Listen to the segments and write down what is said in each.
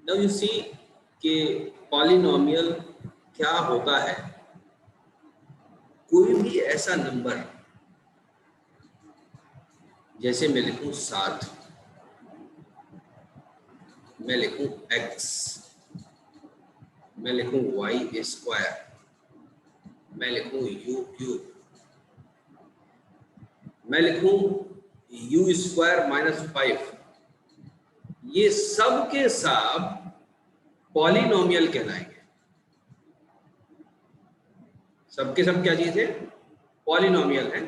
Now you see कि polynomial क्या होता है। कोई भी ऐसा नंबर, जैसे मैं लिखूं 7, मैं लिखूं x, मैं लिखूं y², मैं लिखूं u³, मैं लिखूं u² - 5, ये सब के सब पॉलिनोमियल कहलाएंगे। सबके सब क्या चीज है? पॉलिनोमियल है।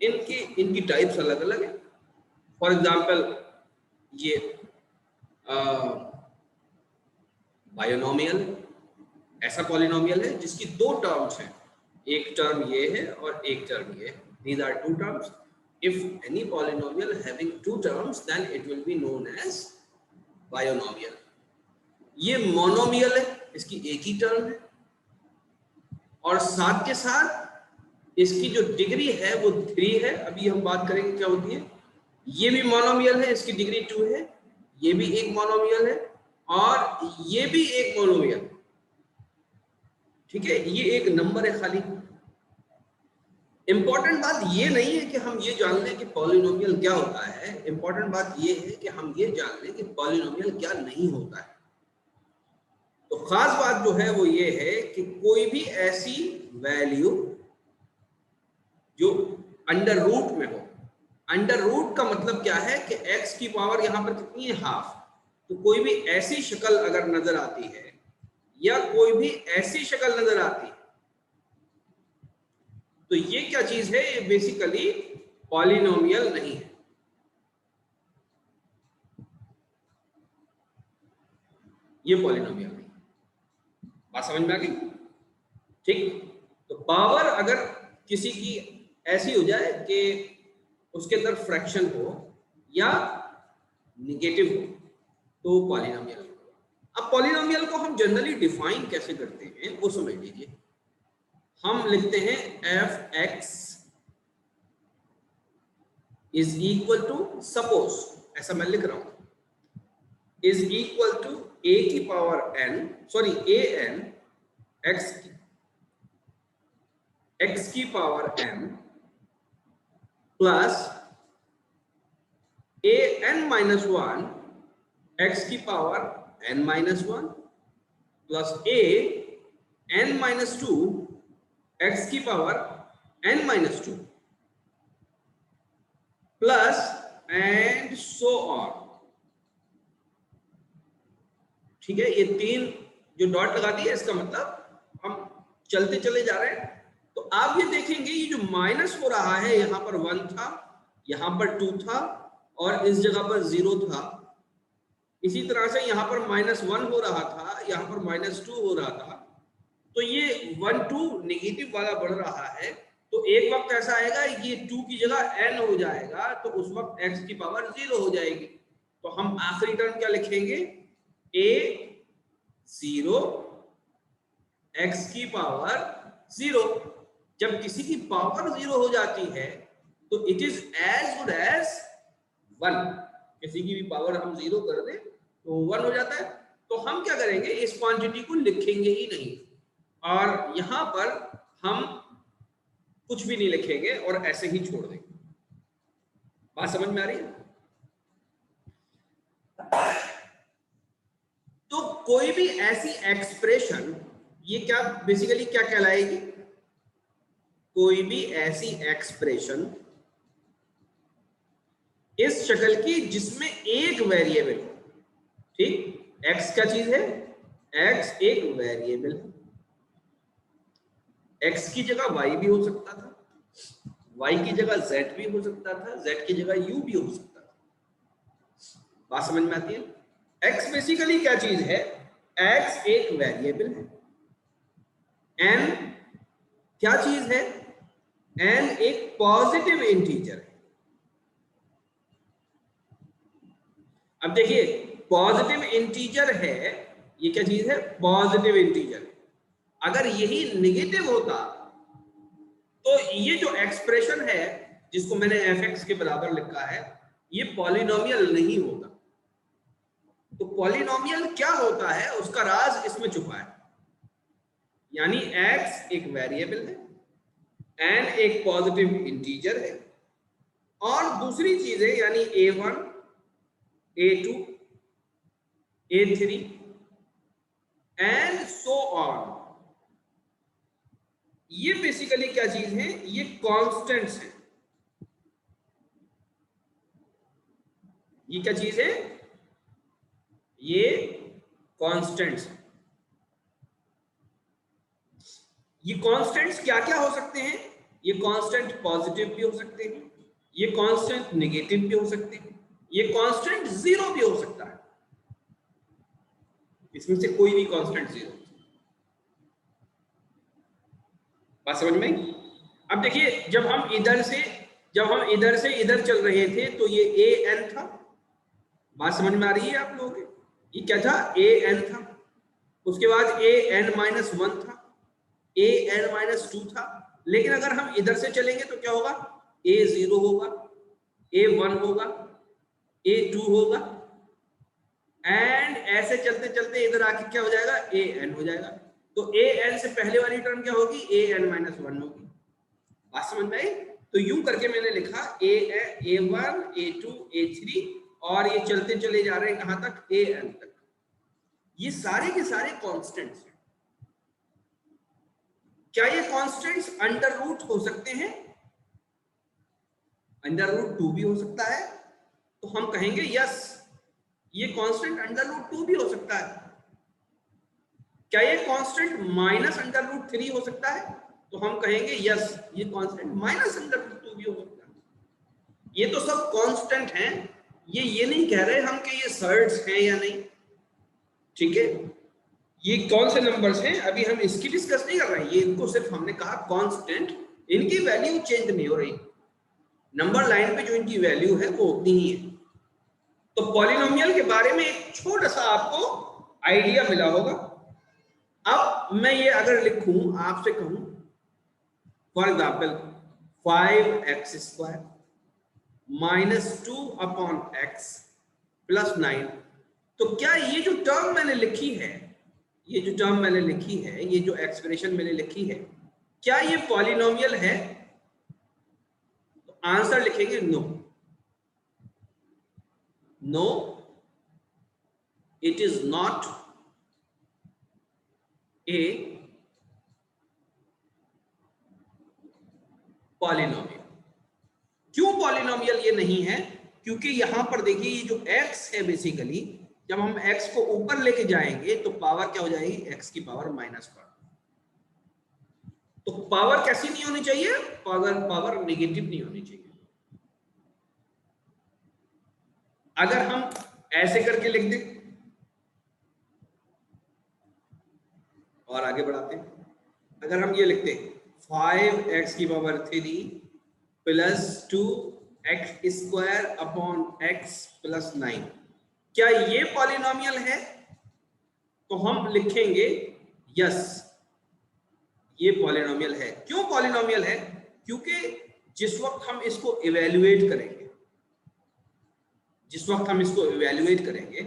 इनकी टाइप्स अलग अलग है। फॉर एग्जाम्पल ये बायोनोमियल ऐसा पॉलिनोमियल है जिसकी दो टर्म्स हैं, एक टर्म ये है और एक टर्म ये है। These are two terms. If any polynomial having two terms, then it will be known as binomial. ये मोनोमियल है, इसकी एक ही टर्म है और साथ के साथ इसकी जो डिग्री है वो 3 है। अभी हम बात करेंगे क्या होती है। ये भी मोनोमियल है, इसकी डिग्री 2 है। ये भी एक मोनोमियल है और ये भी एक मोनोमियल। ठीक है, ये एक नंबर है खाली। इंपॉर्टेंट बात ये नहीं है कि हम ये जान लें कि पॉलिनोमियल क्या होता है। इंपॉर्टेंट बात ये है कि हम ये जान लें कि पॉलिनोमियल क्या नहीं होता है। तो खास बात जो है वो ये है कि कोई भी ऐसी वैल्यू जो अंडर रूट में हो। अंडर रूट का मतलब क्या है कि x की पावर यहां पर कितनी है? हाफ। तो कोई भी ऐसी शक्ल अगर नजर आती है या कोई भी ऐसी शक्ल नजर आती है तो ये क्या चीज है? ये बेसिकली पॉलिनोमियल नहीं है। ये पॉलिनोमियल नहीं। बात समझ में आ गई? ठीक। तो पावर अगर किसी की ऐसी हो जाए कि उसके अंदर फ्रैक्शन हो या निगेटिव हो तो पॉलिनोमियल। अब पॉलिनोमियल को हम जनरली डिफाइन कैसे करते हैं वो समझ लीजिए। हम लिखते हैं f(x) is equal to, suppose ऐसा मैं लिख रहा हूं, इज इक्वल टू a की power n, sorry an x की power m plus an-1 x की power n-1 plus an-2 x की power n-2 plus and so on. ठीक है, ये 3 जो डॉट लगा दिए इसका मतलब हम चलते चले जा रहे हैं। तो आप ये देखेंगे ये जो माइनस हो रहा है, यहां पर 1 था, यहां पर 2 था और इस जगह पर 0 था। इसी तरह से यहां पर -1 हो रहा था, यहां पर -2 हो रहा था। तो ये 1 2 नेगेटिव वाला बढ़ रहा है। तो एक वक्त ऐसा आएगा ये 2 की जगह n हो जाएगा, तो उस वक्त x की पावर 0 हो जाएगी। तो हम आखिरी टर्म क्या लिखेंगे? a0 x की पावर 0। जब किसी की पावर 0 हो जाती है तो it is as good as 1। किसी की भी पावर हम 0 कर दें तो 1 हो जाता है। तो हम क्या करेंगे? इस क्वांटिटी को लिखेंगे ही नहीं और यहां पर हम कुछ भी नहीं लिखेंगे और ऐसे ही छोड़ देंगे। बात समझ में आ रही है? तो कोई भी ऐसी एक्सप्रेशन, ये क्या बेसिकली क्या कहलाएगी? कोई भी ऐसी एक्सप्रेशन इस शक्ल की जिसमें एक वेरिएबल हो। ठीक, x क्या चीज है? x एक वेरिएबल है। x की जगह y भी हो सकता था, y की जगह z भी हो सकता था, z की जगह u भी हो सकता था। बात समझ में आती है? x बेसिकली क्या चीज है? x एक वेरिएबल है। n क्या चीज है? n एक पॉजिटिव इंटीजर है। अब देखिए, पॉजिटिव इंटीजर है, ये क्या चीज है? Positive integer. अगर यही नेगेटिव होता तो ये जो एक्सप्रेशन है जिसको मैंने f(x) के बराबर लिखा है, ये पॉलिनोमियल नहीं होता। तो पॉलिनोमियल क्या होता है उसका राज इसमें छुपा है, यानी x एक वेरिएबल है, n एक पॉजिटिव इंटीजर है, और दूसरी चीजें यानी a1 a2 a3 and so on, ये बेसिकली क्या चीज है, ये कांस्टेंट्स हैं। ये क्या चीज है, ये कांस्टेंट्स। ये कांस्टेंट्स क्या क्या हो सकते हैं, ये कांस्टेंट पॉजिटिव भी हो सकते हैं, ये कांस्टेंट नेगेटिव भी हो सकते हैं, ये कांस्टेंट जीरो भी हो सकता है, इसमें से कोई भी कांस्टेंट जीरो। बात समझ में? अब देखिए जब हम इधर से इधर चल रहे थे तो ये ए एन था। बात समझ में आ रही है आप लोगों के? ये क्या था, ए एन था, उसके बाद ए एन माइनस वन था, ए एन माइनस टू था। लेकिन अगर हम इधर से चलेंगे तो क्या होगा, ए जीरो होगा, ए वन होगा, ए टू होगा, एंड ऐसे चलते चलते इधर आके क्या हो जाएगा, ए एन हो जाएगा। तो ए एन से पहले वाली टर्म क्या होगी, ए एन माइनस वन होगी। बात समझ में आई? तो यूं करके मैंने लिखा A one A two A three, और ये चलते चले जा रहे हैं कहां तक, ए एन तक। ये सारे के सारे कॉन्स्टेंट्स हैं। क्या ये कॉन्स्टेंट्स अंडर रूट हो सकते हैं? अंडर रूट टू भी हो सकता है। तो हम कहेंगे यस, ये कांस्टेंट अंडर रूट टू भी हो सकता है। क्या ये constant minus under root three हो सकता है? तो हम कहेंगे यस, ये constant minus under root two भी हो सकता है। ये तो सब कांस्टेंट हैं, ये नहीं कह रहे हम कि ये सर्ड्स हैं या नहीं, ठीक है। ये कौन से नंबर्स हैं अभी हम इसकी डिस्कस नहीं कर रहे हैं, ये इनको सिर्फ हमने कहा कांस्टेंट, इनकी वैल्यू चेंज नहीं हो रही, नंबर लाइन पे जो इनकी वैल्यू है वो उतनी ही है। तो पॉलिनोमियल के बारे में एक छोटा सा आपको आइडिया मिला होगा। अब मैं ये अगर लिखूं, आपसे कहूं for example 5x² minus 2 upon x plus 9, तो क्या ये जो टर्म मैंने लिखी है, ये जो एक्सप्रेशन मैंने लिखी है, क्या ये पॉलिनोमियल है? तो आंसर लिखेंगे no, no it is not a polynomial. क्यों पॉलिनोमियल ये नहीं है? क्योंकि यहां पर देखिए ये जो x है, बेसिकली जब हम x को ऊपर लेके जाएंगे तो पावर क्या हो जाएगी, x की पावर माइनस वन। तो पावर कैसी नहीं होनी चाहिए, पावर नेगेटिव नहीं होनी चाहिए। अगर हम ऐसे करके लिख दें और आगे बढ़ाते हैं, अगर हम ये लिखते 5x की power 3 plus 2x² upon x plus 9, क्या ये पॉलिनोमियल है? तो हम लिखेंगे यस, ये पॉलिनोमियल है। क्यों पॉलिनोमियल है? क्योंकि जिस वक्त हम इसको इवेल्युएट करेंगे,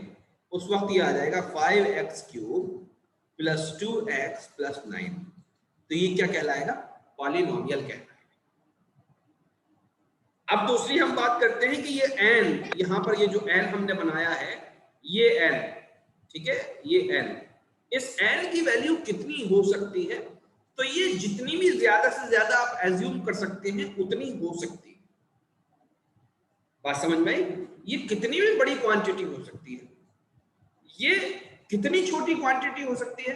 उस वक्त ये आ जाएगा 5x³ प्लस 2x प्लस 9। तो ये क्या कहलाएगा, पॉलिनोमियल कहलाएगा। अब दूसरी हम बात करते हैं कि ये n, यहां पर ये जो n हमने बनाया है, ये n, ठीक है, ये n, इस n की वैल्यू कितनी हो सकती है? तो ये जितनी भी ज्यादा से ज्यादा आप एज्यूम कर सकते हैं उतनी हो सकती है। बात समझ में आई? ये कितनी भी बड़ी क्वांटिटी हो सकती है, ये कितनी छोटी क्वांटिटी हो सकती है,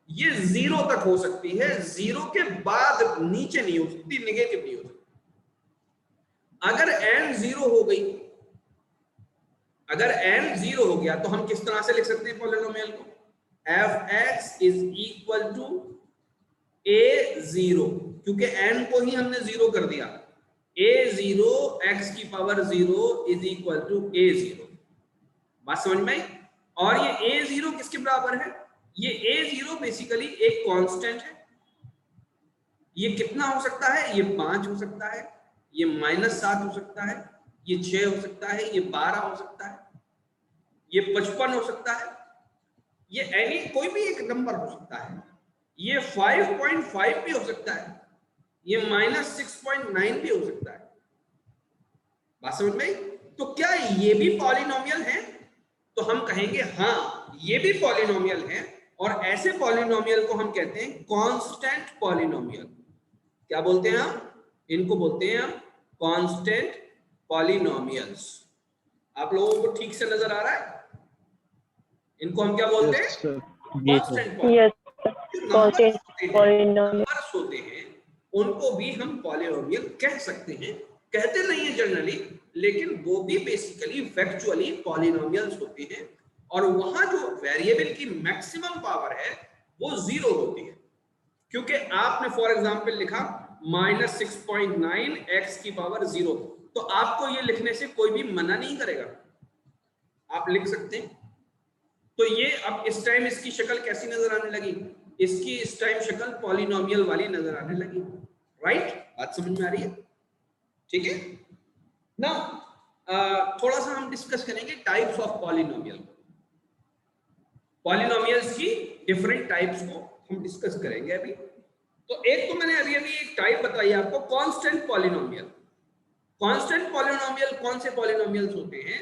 ये जीरो तक हो सकती है, जीरो के बाद नीचे नहीं हो सकती, नेगेटिव नहीं हो सकती। अगर n जीरो हो गई, अगर n जीरो हो गया तो हम किस तरह से लिख सकते हैं पॉलिनोमियल को, f(x) is equal to a0, क्योंकि n को ही हमने जीरो कर दिया, a0 x की power 0 is equal to a0। बात समझ में आई? और ये a0 किसके बराबर है, ये a0 बेसिकली एक कांस्टेंट है। ये कितना हो सकता है, ये 5 हो सकता है, ये -7 हो सकता है, ये 6 हो सकता है, ये 12 हो सकता है, ये 55 हो सकता है, ये एनी कोई भी एक नंबर हो सकता है, ये 5.5 भी हो सकता है, ये -6.9 भी हो सकता है। बात समझ में आई? तो क्या ये भी पॉलिनोमियल है? तो हम कहेंगे हाँ ये भी पॉलिनोमियल है, और ऐसे पॉलिनोमियल को हम कहते हैं कांस्टेंट पॉलिनोमियल। क्या बोलते हैं हम? इनको बोलते हैं हम कांस्टेंट पॉलिनोमियल्स। आप लोगों को ठीक से नजर आ रहा है? इनको हम क्या बोलते हैं? कांस्टेंट नंबर्स होते हैं उनको भी हम पॉलिनोमियल कह सकते हैं। कहते नहीं है जनरली, लेकिन वो भी बेसिकली फैक्चुअली पॉलिनोमियल्स होते हैं, और वहां जो वेरिएबल की मैक्सिमम पावर है वो 0 होती है। क्योंकि आपने फॉर एग्जांपल लिखा -6.9 x की पावर 0, तो आपको ये लिखने से कोई भी मना नहीं करेगा, आप लिख सकते हैं। तो ये अब इस टाइम इसकी शक्ल कैसी नजर आने लगी? इसकी इस टाइम शक्ल पॉलिनोमियल वाली नजर आने लगी, राइट? बात समझ में आ रही है? ठीक है ना? थोड़ा सा हम डिस्कस करेंगे टाइप्स ऑफ पॉलिनोमियल। पॉलिनोमियल्स की डिफरेंट टाइप्स को हम डिस्कस करेंगे अभी। तो एक तो मैंने अभी एक टाइप बताई आपको, कांस्टेंट पॉलिनोमियल। कांस्टेंट पॉलिनोमियल कौन से पॉलिनोमियल्स होते हैं?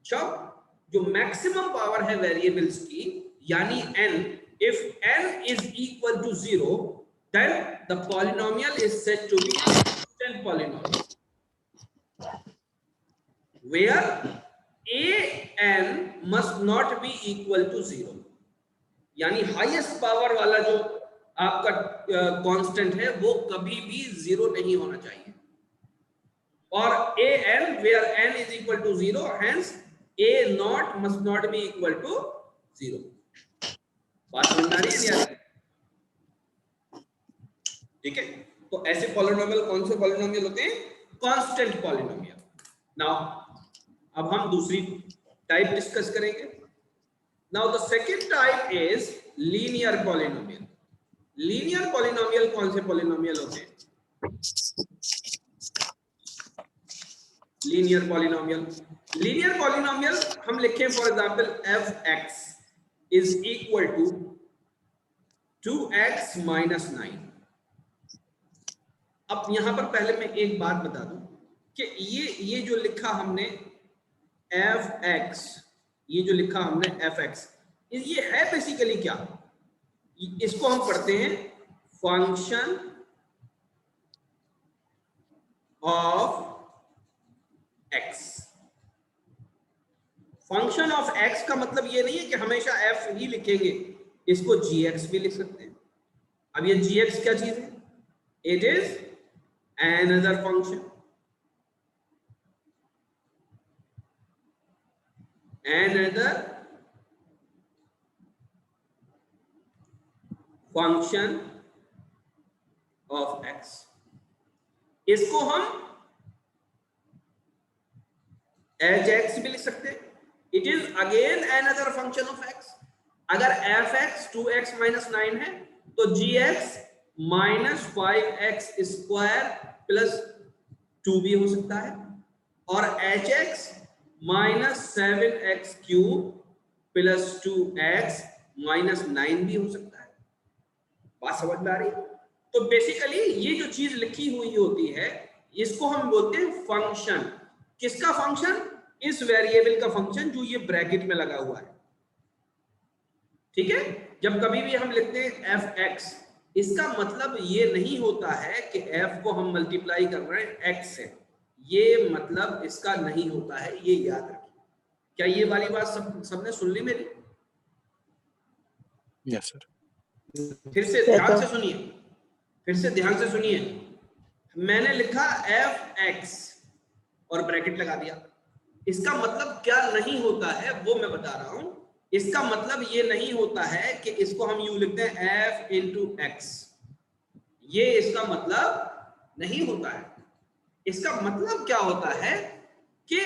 जब जो मैक्सिमम पावर है वेरिएबल्स की, यानी n, if n is equal to 0, then the polynomial is said to be a constant polynomial, where an must not be equal to 0। यानी हाईएस्ट पावर वाला जो आपका कांस्टेंट है वो कभी भी 0 नहीं होना चाहिए, और an where n is equal to 0, hence a naught must not be equal to 0। बात समझ आ रही है? ठीक है, तो ऐसे पॉलिनोमियल कौन से पॉलिनोमियल होते हैं? Constant polynomial. नाउ अब हम दूसरी टाइप डिस्कस करेंगे। Now the second type is linear polynomial. Linear polynomial कौन से पॉलिनोमियल होते हैं? लीनियर पॉलिनोमियल हम लिखें for example f(x) is equal to 2x minus 9। अब यहां पर पहले मैं एक बात बता दूं कि ये जो लिखा हमने f(x), ये जो लिखा हमने f(x), ये है बेसिकली क्या? इसको हम पढ़ते हैं function of x। Function of x का मतलब ये नहीं है कि हमेशा f ही लिखेंगे, इसको gx भी लिख सकते हैं। अब ये gx क्या चीज है? It is another function, another function of x। इसको हम एज एक्स भी लिख सकते हैं। It is again another function of x। अगर f(x) 2x minus 9 है तो gx -5x² plus 2 भी हो सकता है, और hx -7x³ plus 2x minus 9 भी हो सकता है। बात समझ में आ रही है? तो बेसिकली ये जो चीज लिखी हुई होती है इसको हम बोलते हैं फंक्शन। किसका फंक्शन? इस वेरिएबल का फंक्शन जो ये ब्रैकेट में लगा हुआ है। ठीक है, जब कभी भी हम लिखते हैं f(x), इसका मतलब ये नहीं होता है कि f को हम मल्टीप्लाई कर रहे हैं x से, ये मतलब इसका नहीं होता है, ये याद रखिए। क्या ये वाली बात सबने सुन ली मेरी? Yes sir. फिर से ध्यान से सुनिए, फिर से ध्यान से सुनिए। मैंने लिखा f(x) और ब्रैकेट लगा दिया, इसका मतलब क्या नहीं होता है वो मैं बता रहा हूं। इसका मतलब ये नहीं होता है कि इसको हम यूं लिखते हैं f into x, ये इसका मतलब नहीं होता है। इसका मतलब क्या होता है कि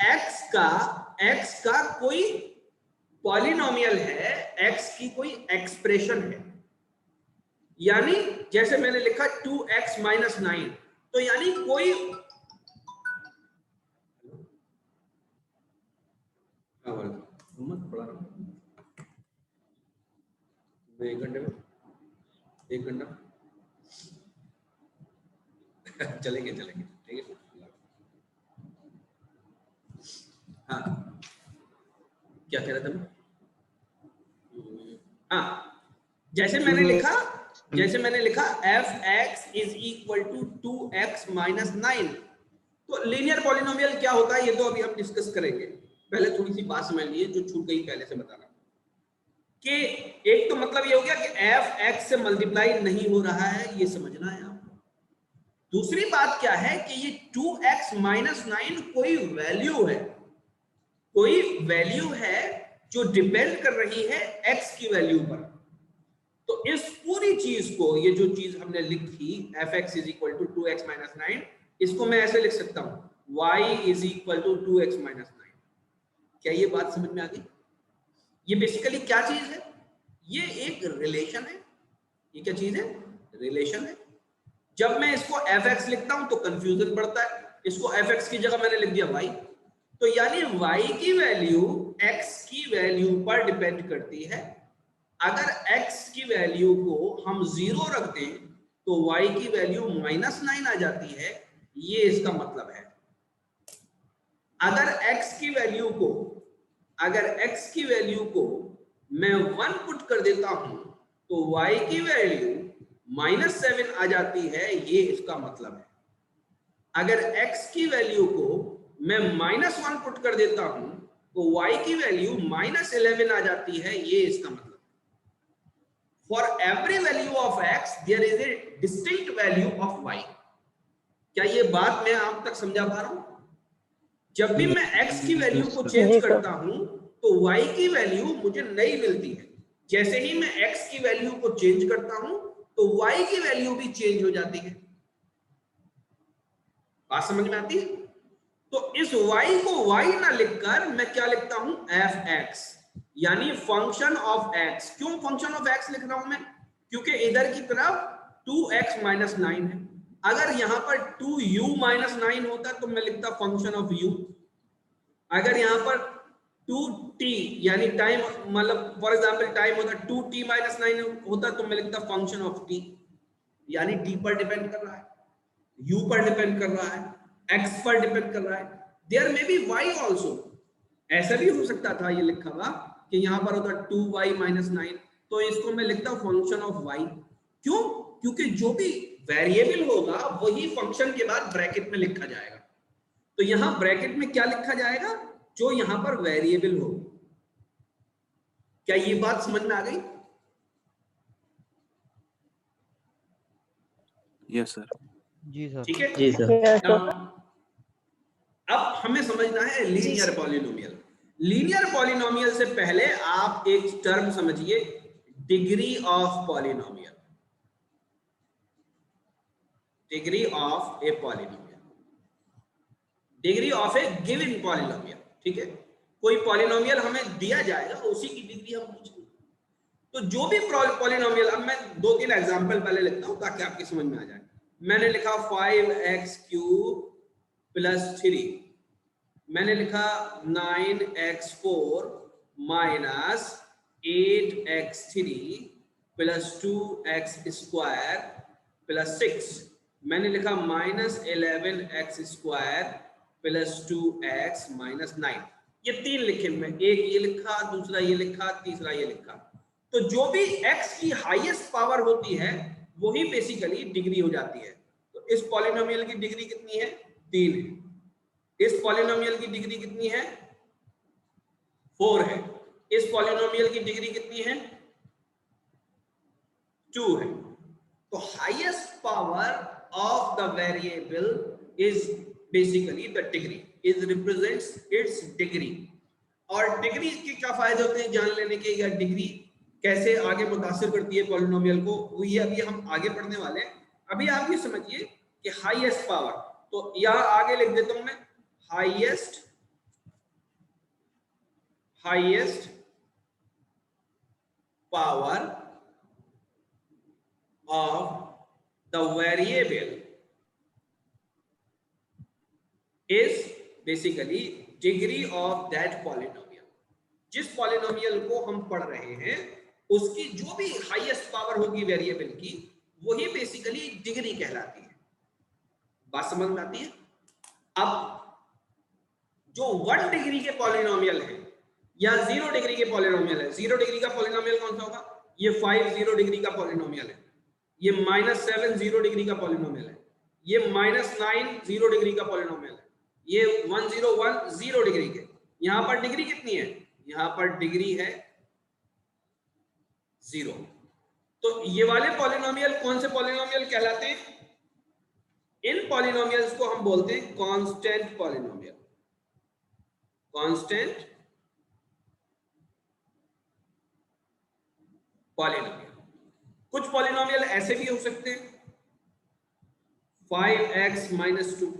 x का कोई पॉलिनोमियल है, x की कोई एक्सप्रेशन है। यानी जैसे मैंने लिखा 2x minus 9, तो यानी कोई 1 घंटे में 1 घंटा चलेंगे ठीक है। हाँ क्या कह रहा था मैं? हाँ जैसे मैंने लिखा f(x) is equal to 2x minus 9। तो लीनियर पॉलिनोमियल क्या होता है ये तो अभी हम डिस्कस करेंगे, पहले थोड़ी सी बात समझ लीजिए जो छूट गई पहले से बताना कि एक तो मतलब ये हो गया कि f(x) से मल्टीप्लाई नहीं हो रहा है, ये समझना है आपको। दूसरी बात क्या है कि ये 2x माइनस 9 कोई वैल्यू है जो डिपेंड कर रही है x की वैल्यू पर। तो इस पूरी चीज को, ये जो चीज हमने लिखी f(x) is equal to 2x minus 9, इसको मैं ऐसे लिख सकता हूं y is equal to 2x minus 9। क्या ये बात समझ में आ गई? ये बेसिकली क्या चीज है? ये एक रिलेशन है। ये क्या चीज है? रिलेशन है। जब मैं इसको f(x) लिखता हूं तो कंफ्यूजन बढ़ता है, इसको f(x) की जगह मैंने लिख दिया y, तो यानी y की वैल्यू x की वैल्यू पर डिपेंड करती है। अगर x की वैल्यू को हम 0 रख दें तो y की वैल्यू माइनस 9 आ जाती है, ये इसका मतलब है। अगर x की वैल्यू को मैं 1 पुट कर देता हूं तो y की वैल्यू -7 आ जाती है, ये इसका मतलब है। अगर x की वैल्यू को मैं -1 पुट कर देता हूं तो y की वैल्यू -11 आ जाती है, ये इसका मतलब। For every value of x there is a distinct value of y। क्या ये बात मैं आप तक समझा पा रहा हूं? जब भी मैं x की वैल्यू को चेंज करता हूं तो y की वैल्यू मुझे नई मिलती है। जैसे ही मैं x की वैल्यू को चेंज करता हूं तो y की वैल्यू भी चेंज हो जाती है। बात समझ में आती है? तो इस y को y ना लिखकर मैं क्या लिखता हूं? f(x) यानी फंक्शन ऑफ x। क्यों फंक्शन ऑफ x लिख रहा हूं मैं? क्योंकि इधर की तरफ 2x माइनस 9 है। अगर यहां पर 2u माइनस 9 होता तो मैं लिखता फंक्शन ऑफ u। अगर यहां पर 2t यानी टाइम, मतलब फॉर एग्जांपल टाइम होता 2t माइनस 9 होता तो मैं लिखता फंक्शन ऑफ t, यानी t पर डिपेंड कर रहा है, u पर डिपेंड कर रहा है, x पर डिपेंड कर रहा है। There may be y also. ऐसा भी हो सकता था ये लिखा हुआ कि यहां पर होता 2y माइनस 9, तो इसको मैं लिखता फंक्शन ऑफ y। क्यों? क्योंकि जो भी वेरिएबल होगा वही फंक्शन के बाद ब्रैकेट में लिखा जाएगा। तो यहां ब्रैकेट में क्या लिखा जाएगा? जो यहां पर वेरिएबल हो। क्या ये बात समझ में आ गई? Yes sir. जी सर। ठीक है जी सर। अब हमें समझना है लीनियर पॉलिनोमियल। लीनियर पॉलिनोमियल से पहले आप एक टर्म समझिए, degree of polynomial. Degree of a polynomial, degree of A given polynomial. ठीक है, कोई पॉलिनोमियल हमें दिया जाएगा, उसी की डिग्री हम पूछेंगे। तो जो भी पॉलिनोमियल, अब मैं 2-3 एग्जांपल पहले लिखता हूं ताकि आपकी समझ में आ जाए। मैंने लिखा 5x³ + 3, मैंने लिखा 9x4 - 8x3 + 2x² + 6, मैंने लिखा -11x² + 2x - 9। ये 3 लिखे हुए, एक ये लिखा, दूसरा ये लिखा, तीसरा ये लिखा। तो जो भी x की हाईएस्ट पावर होती है वही बेसिकली डिग्री हो जाती है। तो इस पॉलिनोमियल की डिग्री कितनी है? 3 है। इस पॉलिनोमियल की डिग्री कितनी है? 4 है। इस पॉलिनोमियल की डिग्री कितनी है? 2 है। तो highest power of the variable is basically the degree, is represents it's degree. और डिग्री के क्या फायदे होते हैं जान लेने के, या डिग्री कैसे आगे मुतासिर करती है पॉलिनोमियल को, वो ये अभी हम आगे पढ़ने वाले हैं। अभी आप ये समझिए कि हाईएस्ट पावर, तो यहां आगे लिख देता हूं मैं, highest power of the variable is basically degree of that polynomial। जिस पॉलिनोमियल को हम पढ़ रहे हैं उसकी जो भी हाईएस्ट पावर होगी वेरिएबल की, वही बेसिकली डिग्री कहलाती है। बात समझ में आती है? अब जो 1 डिग्री के पॉलिनोमियल है या 0 डिग्री के पॉलिनोमियल है, 0 डिग्री का पॉलिनोमियल कौन सा होगा? ये 5 0 डिग्री का पॉलिनोमियल है, ये -7 0 डिग्री का पॉलिनोमियल है, ये -9 0 डिग्री का पॉलिनोमियल है, ये 101 0 डिग्री के। यहां पर डिग्री कितनी है? यहां पर डिग्री है 0। तो ये वाले पॉलिनोमियल कौन से पॉलिनोमियल कहलाते हैं? इन पॉलिनोमियल्स को हम बोलते हैं कांस्टेंट पॉलिनोमियल। Constant polynomial. कुछ पॉलिनोमियल ऐसे भी हो सकते हैं, 5x - 2,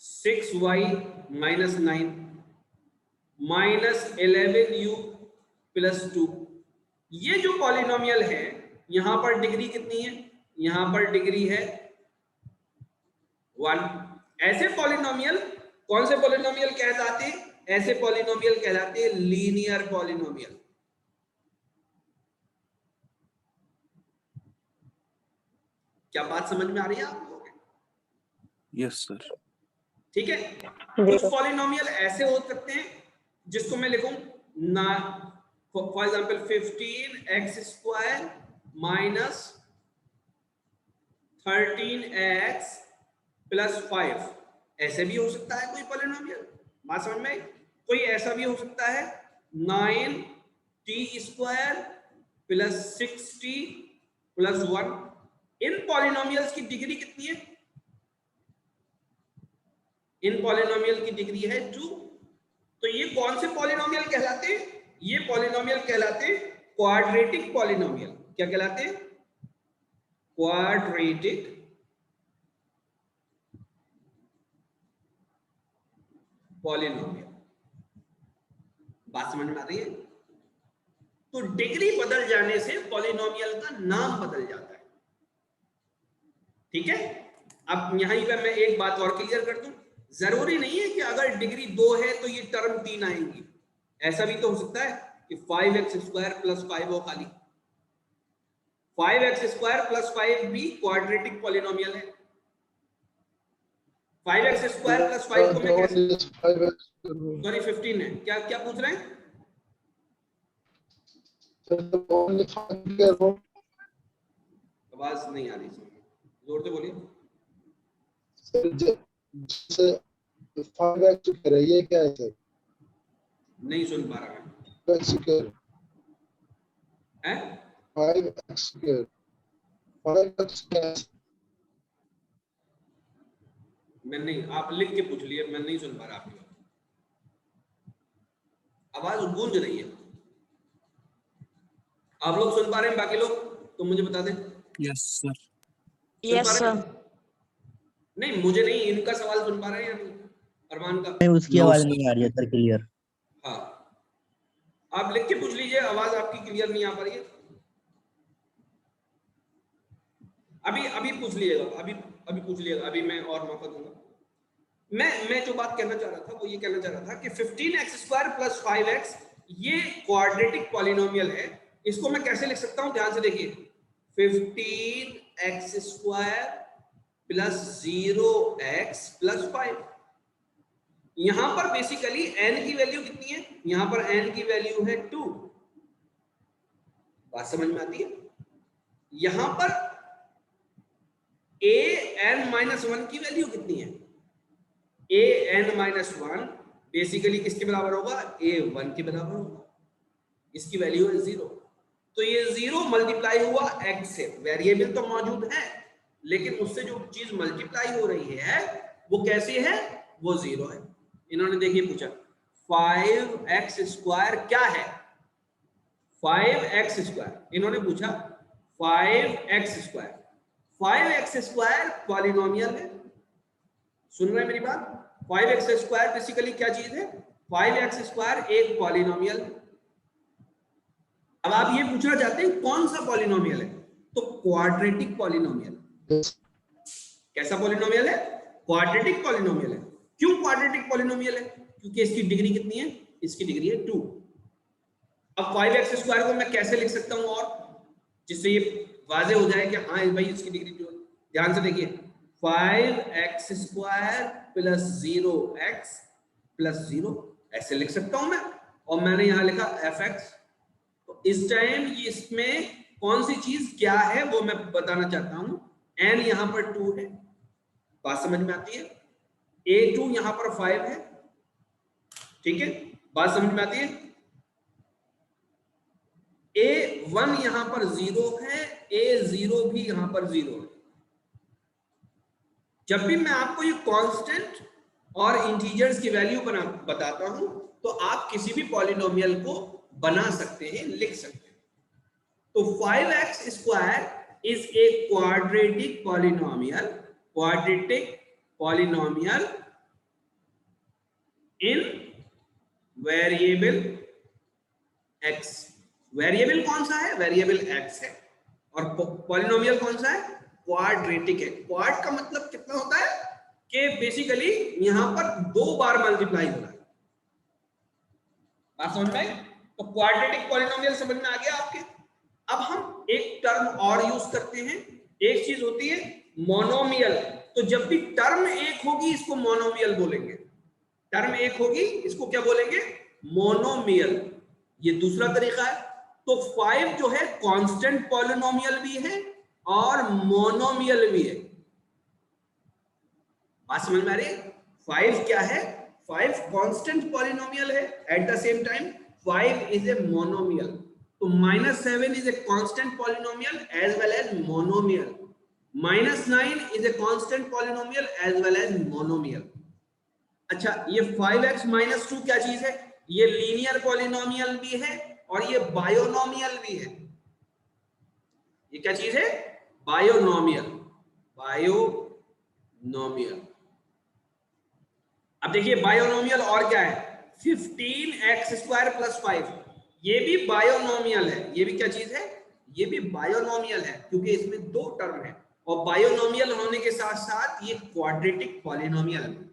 6y - 9, -11u + 2। ये जो पॉलिनोमियल है, यहां पर डिग्री कितनी है? यहां पर डिग्री है 1। ऐसे पॉलिनोमियल कौन से पॉलिनोमियल कहलाते हैं? ऐसे पॉलिनोमियल कहलाते हैं लीनियर पॉलिनोमियल। क्या बात समझ में आ रही है आप लोगों को? Yes sir. ठीक है। कुछ पॉलिनोमियल ऐसे हो सकते हैं जिसको मैं लिखूं ना, फॉर एग्जांपल 15x² - 13x + 5, ऐसे भी हो सकता है कोई पॉलिनोमियल। बात समझ में आई? कोई ऐसा भी हो सकता है 9t² + 6t + 1। इन पॉलिनोमियल्स की डिग्री कितनी है? इन पॉलिनोमियल की डिग्री है 2। तो ये कौन से पॉलिनोमियल कहलाते हैं? ये पॉलिनोमियल कहलाते हैं क्वाड्रेटिक पॉलिनोमियल। क्या कहलाते हैं? Quadratic polynomial. बात समझ में आ रही है? तो डिग्री बदल जाने से पॉलिनोमियल का नाम बदल जाता है। ठीक है। अब यहां पर मैं एक बात और क्लियर कर दूं, जरूरी नहीं है कि अगर डिग्री 2 है तो ये टर्म 3 आएंगी। ऐसा भी तो हो सकता है कि 5x² + 5 हो खाली। 5x² + 5 भी क्वाड्रेटिक पॉलिनोमियल है। 5x² + 5 को मैं कैसे, सॉरी 15 है, क्या क्या पूछ रहे हैं? आवाज नहीं आ रही, जोर से बोलिए। सर 5x कह रही है क्या है सर? नहीं सुन पा रहा मैं। 5x², 5x²। मैं नहीं, आप लिख के पूछ लिए, मैं नहीं सुन पा रहा आपकी बात। आवाज गूंज रही है। आप लोग सुन पा रहे हैं? बाकी लोग तो मुझे बता दें। Yes sir. Yes sir. नहीं मुझे नहीं, इनका सवाल सुन पा रहे हैं या नहीं? अरमान का नहीं, उसकी आवाज नहीं आ रही है सर क्लियर। हाँ, आप लिख के पूछ लीजिए, आवाज आपकी क्लियर नहीं आ पा रही है। अभी पूछ लीजिएगा, अभी पूछ लीजिएगा, अभी मैं और मौका दूंगा। मैं जो बात कहना चाह रहा था वो ये कहना चाह रहा था कि 15x² + 5x ये क्वाड्रेटिक पॉलिनोमियल है। इसको मैं कैसे लिख सकता हूं? ध्यान से देखिए, 15x² + 0x + 5। यहां पर बेसिकली n की वैल्यू कितनी है? यहां पर n की वैल्यू है 2। बात समझ में आती है? यहां पर an-1 की वैल्यू कितनी है? an-1 बेसिकली किसके बराबर होगा? a1 के बराबर होगा। इसकी वैल्यू है 0। तो ये 0 मल्टीप्लाई हुआ x से। वेरिएबल तो मौजूद है, लेकिन उससे जो चीज मल्टीप्लाई हो रही है वो कैसे है? वो 0 है। इन्होंने देखिए पूछा 5x² क्या है? 5x²। इन्होंने पूछा 5x²। 5x² पॉलिनोमियल है। सुन रहे हैं मेरी बात? 5x² बेसिकली क्या चीज है? 5x² एक पॉलिनोमियल है। अब आप ये पूछना चाहते हैं कौन सा पॉलिनोमियल है? तो क्वाड्रेटिक पॉलिनोमियल। कैसा पॉलिनोमियल है? क्वाड्रेटिक पॉलिनोमियल है। क्यों क्वाड्रेटिक पॉलिनोमियल है? क्योंकि इसकी डिग्री कितनी है? इसकी डिग्री है 2। अब 5x स्क्वायर को मैं कैसे लिख सकता हूं और जिससे ये वाजे हो जाए कि हाँ भाई इसकी डिग्री जो, ध्यान से देखिए 5x square plus 0x plus 0 ऐसे लिख सकता हूं मैं, और मैंने यहां लिखा fx। तो इस टाइम ये इसमें कौन सी चीज क्या है वो मैं बताना चाहता हूं। n यहां पर 2 है, बात समझ में आती है, a2 यहां पर 5 है, ठीक है, बात समझ में आती है, a1 यहां पर 0 है, a0 भी यहां पर 0 है। जब भी मैं आपको ये कांस्टेंट और इंटीजर्स की वैल्यू बताता हूं तो आप किसी भी पॉलिनोमियल को बना सकते हैं, लिख सकते हैं। तो 5x square is a quadratic polynomial in variable x। Variable कौन सा है? वेरिएबल x है। और पॉलिनोमियल कौन सा है? क्वाड्रेटिक है। क्वाड का मतलब कितना होता है कि बेसिकली यहां पर 2 बार मल्टीप्लाई हो रहा है। बात समझ में आई? तो क्वाड्रेटिक पॉलिनोमियल समझ में आ गया आपके। अब हम एक टर्म और यूज करते हैं। एक चीज होती है मोनोमियल। तो जब भी टर्म एक होगी इसको मोनोमियल बोलेंगे। टर्म एक होगी इसको क्या बोलेंगे? मोनोमियल। ये दूसरा तरीका है। तो 5 जो है कांस्टेंट पॉलिनोमियल भी है और मोनोमियल भी है। बात समझ में आ रही है? 5 क्या है? 5 कांस्टेंट पॉलिनोमियल है, at the same time 5 is a monomial. तो -7 is a constant polynomial as well as monomial. -9 is a constant polynomial as well as monomial. अच्छा, ये 5x - 2 क्या चीज है? ये लीनियर पॉलिनोमियल भी है और ये बायोनोमियल भी है। ये क्या चीज है? बायोनोमियल। बायोनोमियल। अब देखिए बायोनोमियल और क्या है? 15x स्क्वायर प्लस 5, ये भी बायोनोमियल है। ये भी क्या चीज है? ये भी बायोनोमियल है, क्योंकि इसमें 2 टर्म है। और बायोनोमियल होने के साथ साथ ये क्वाड्रेटिक पॉलिनोमियल है।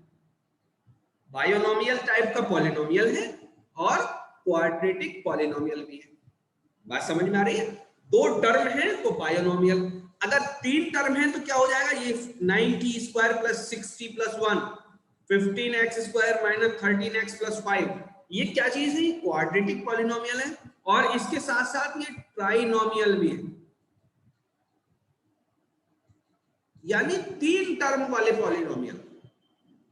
बायोनोमियल टाइप का पॉलिनोमियल है और क्वाड्रेटिक पॉलिनोमियल भी है। बात समझ में आ रही है? 2 टर्म है तो बायोनोमियल। अगर 3 टर्म है तो क्या हो जाएगा? ये 90 square plus 60 plus 1, 15x square minus 13x plus 5, ये क्या चीज है? क्वाड्रेटिक पॉलिनोमियल है और इसके साथ साथ ये ट्राइनोमियल भी है, यानी 3 टर्म वाले पॉलिनोमियल।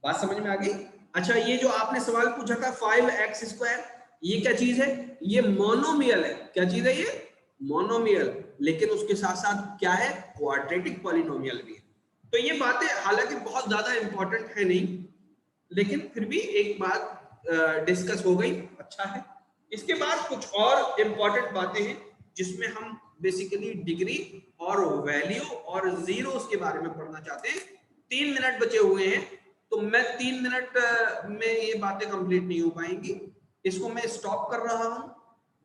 बात समझ में आ गई? अच्छा, ये जो आपने सवाल पूछा था 5x स्क्वायर, ये क्या चीज है? ये मोनोमियल है। क्या चीज है ये? मोनोमियल। लेकिन उसके साथ साथ क्या है? क्वाड्रेटिक पॉलिनोमियल भी है। तो ये बातें हालांकि बहुत ज्यादा इंपॉर्टेंट है नहीं, लेकिन फिर भी एक बात डिस्कस हो गई, अच्छा है। इसके बाद कुछ और इंपॉर्टेंट बातें हैं जिसमें हम बेसिकली डिग्री और वैल्यू और जीरोस के बारे में पढ़ना चाहते हैं। 3 मिनट बचे हुए हैं तो मैं 3 मिनट में ये बातें कंप्लीट नहीं हो पाएंगी। इसको मैं स्टॉप कर रहा हूं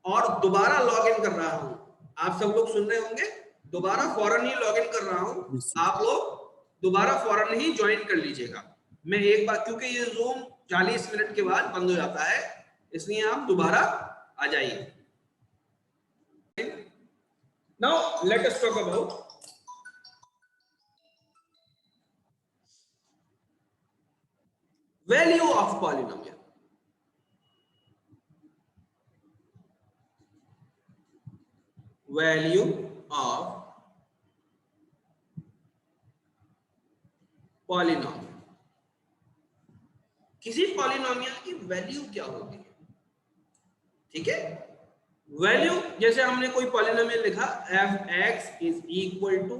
और दोबारा लॉग इन कर रहा हूं। आप सब लोग सुन रहे होंगे, दोबारा फौरन ही लॉग इन कर रहा हूं। Yes, sir. आप लोग दोबारा फौरन ही ज्वाइन कर लीजिएगा। मैं एक बार, क्योंकि ये जूम 40 मिनट के बाद बंद हो जाता है, इसलिए आप दोबारा आ जाइए। Now let us talk about value of polynomial. Value of polynomial. किसी पॉलिनोमियल की वैल्यू क्या होती है? ठीक है, वैल्यू जैसे हमने कोई पॉलिनोमियल लिखा f(x) is equal to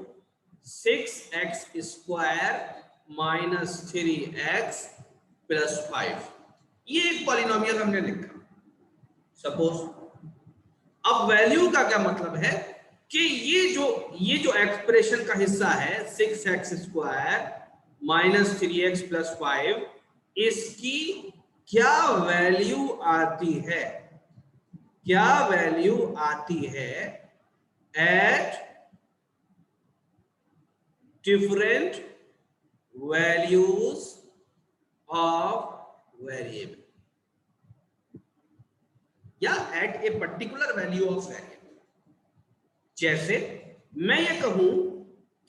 6x square minus 3x plus 5, ये एक पॉलिनोमियल हमने लिखा सपोज। अब वैल्यू का क्या मतलब है कि ये जो एक्सप्रेशन का हिस्सा है 6x square minus 3x plus 5, इसकी क्या वैल्यू आती है? क्या वैल्यू आती है at different values of variable? या at a particular value of variable. जैसे मैं ये कहूं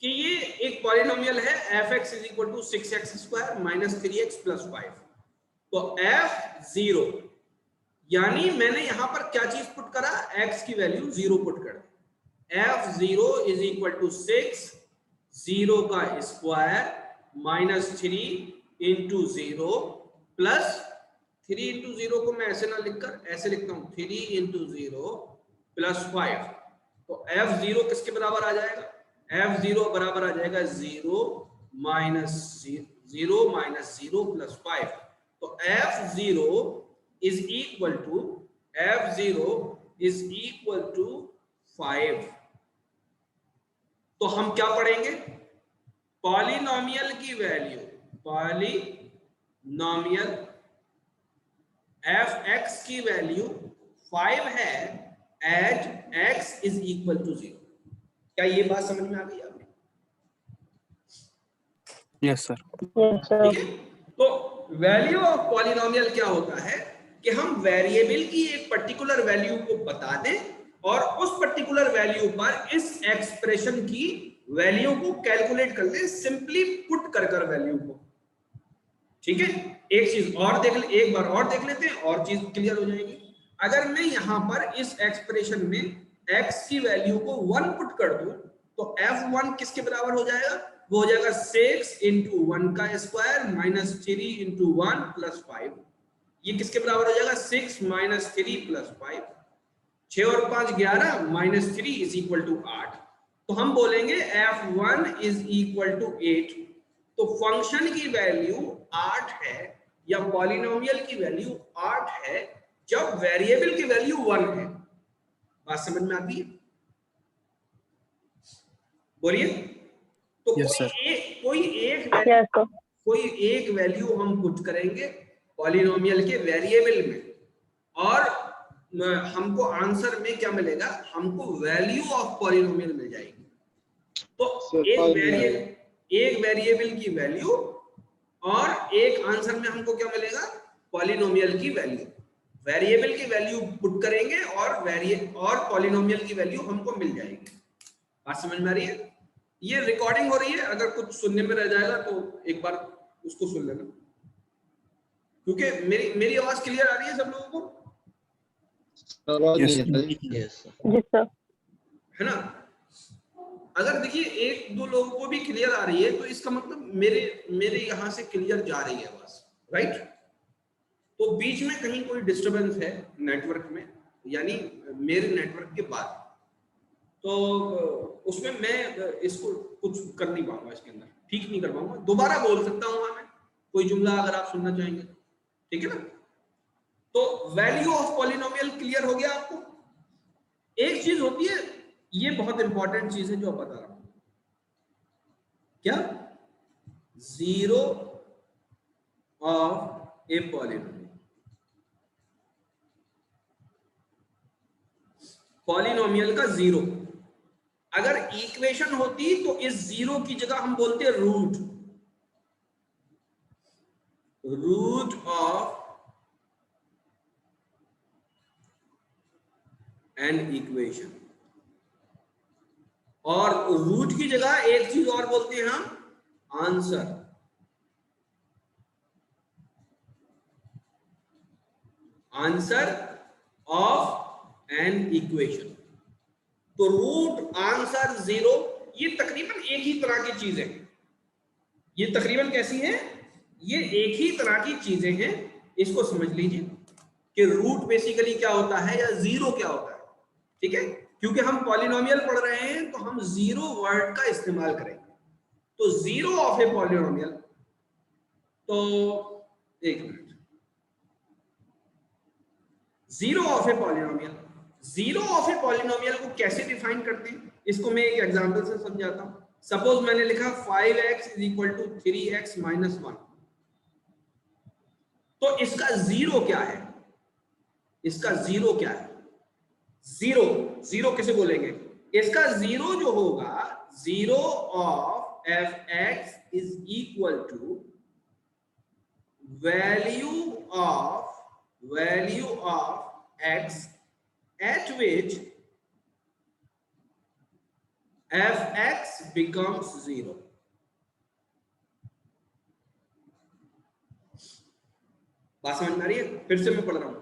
कि ये एक पॉलिनोमियल है f(x = 6x² - 3x + 5, तो f(0) यानी मैंने यहां पर क्या चीज पुट करा, x की वैल्यू 0 पुट कर दी। f(0) = 6, 0 का स्क्वायर -3 × 0 प्लस 3 × 0 को मैं ऐसे ना लिखकर ऐसे लिखता हूं, 3 × 0 + 5, तो f(0) किसके बराबर आ जाएगा, f(0) बराबर आ जाएगा 0 - 0 + 5, तो f(0) = 5। तो हम क्या पढ़ेंगे, पॉलिनोमियल की वैल्यू, पॉलिनोमियल f(x) की वैल्यू 5 है एट x = 0। क्या ये बात समझ में आ गई आपको? Yes sir. ठीक है, तो वैल्यू ऑफ पॉलिनोमियल क्या होता है कि हम वेरिएबल की एक पर्टिकुलर वैल्यू को बता दें और उस पर्टिकुलर वैल्यू पर इस एक्सप्रेशन की वैल्यू को कैलकुलेट कर लें, सिंपली पुट कर वैल्यू को। ठीक है, एक चीज और एक बार और देख लेते हैं और चीज क्लियर हो जाएगी। अगर मैं यहां पर इस एक्सप्रेशन में x की वैल्यू को 1 पुट कर दूं तो f(1) किसके बराबर हो जाएगा, वो हो जाएगा 6 × 1 का स्क्वायर -3 × 1 + 5। ये किसके बराबर हो जाएगा, 6 - 3 + 5, 6 और 5 11 -3 = 8। तो हम बोलेंगे f(1) = 8। तो फंक्शन की वैल्यू 8 है या पॉलिनोमियल की वैल्यू 8 है जब वेरिएबल की वैल्यू 1 है। बात समझ में आती है, बोलिए। तो Yes, sir. कोई एक वैल्यू हम पुट करेंगे पॉलिनोमियल के वेरिएबल में और हमको आंसर में क्या मिलेगा, हमको वैल्यू ऑफ पॉलिनोमियल मिल जाएगी। तो एक वेरिएबल की वैल्यू और एक आंसर में हमको क्या मिलेगा, पॉलिनोमियल की वैल्यू। वेरिएबल की वैल्यू पुट करेंगे और पॉलिनोमियल की वैल्यू हमको मिल जाएगी। बात समझ में आ रही है? ये रिकॉर्डिंग हो रही है, अगर कुछ सुनने में रह जाएगा तो एक बार उसको सुन लेना, क्योंकि मेरी आवाज क्लियर आ रही है सब लोगों को? Yes sir. है ना? अगर देखिए 1-2 लोगों को भी क्लियर आ रही है तो इसका मतलब मेरे यहां से क्लियर जा रही है आवाज, राइट? तो बीच में कहीं कोई डिस्टरबेंस है नेटवर्क में, यानी मेरे नेटवर्क के बाद, तो उसमें मैं इसको कुछ कर नहीं पाऊंगा, इसके अंदर ठीक नहीं कर पाऊंगा। दोबारा बोल सकता हूं मैं कोई जुमला अगर आप सुनना चाहेंगे, ठीक है ना? तो वैल्यू ऑफ पॉलिनोमियल क्लियर हो गया आपको? एक चीज होती है, ये बहुत इंपॉर्टेंट चीज है जो आप बता रहा हूं, क्या, zero of a polynomial. Polynomial का जीरो, अगर इक्वेशन होती तो इस जीरो की जगह हम बोलते रूट ऑफ एन इक्वेशन, और रूट की जगह एक चीज और बोलते हैं हम, आंसर ऑफ एन इक्वेशन। तो रूट, आंसर, जीरो, ये तकरीबन एक ही तरह की चीजें हैं। ये तकरीबन कैसी है, ये एक ही तरह की चीजें हैं। इसको समझ लीजिए कि रूट बेसिकली क्या होता है या जीरो क्या होता है, ठीक है? क्योंकि हम पॉलिनोमियल पढ़ रहे हैं तो हम जीरो वर्ड का इस्तेमाल करेंगे। तो जीरो ऑफ ए पॉलिनोमियल, तो एक minute, zero of a polynomial को कैसे डिफाइन करते हैं, इसको मैं एक एग्जांपल से समझाता हूं। सपोज मैंने लिखा 5x = 3x - 1, तो इसका जीरो क्या है, जीरो किसे बोलेंगे, इसका जीरो जो होगा, zero of f(x) = value of x at which fx becomes 0. बात समझ में आ रही है? फिर से मैं पढ़ रहा हूं,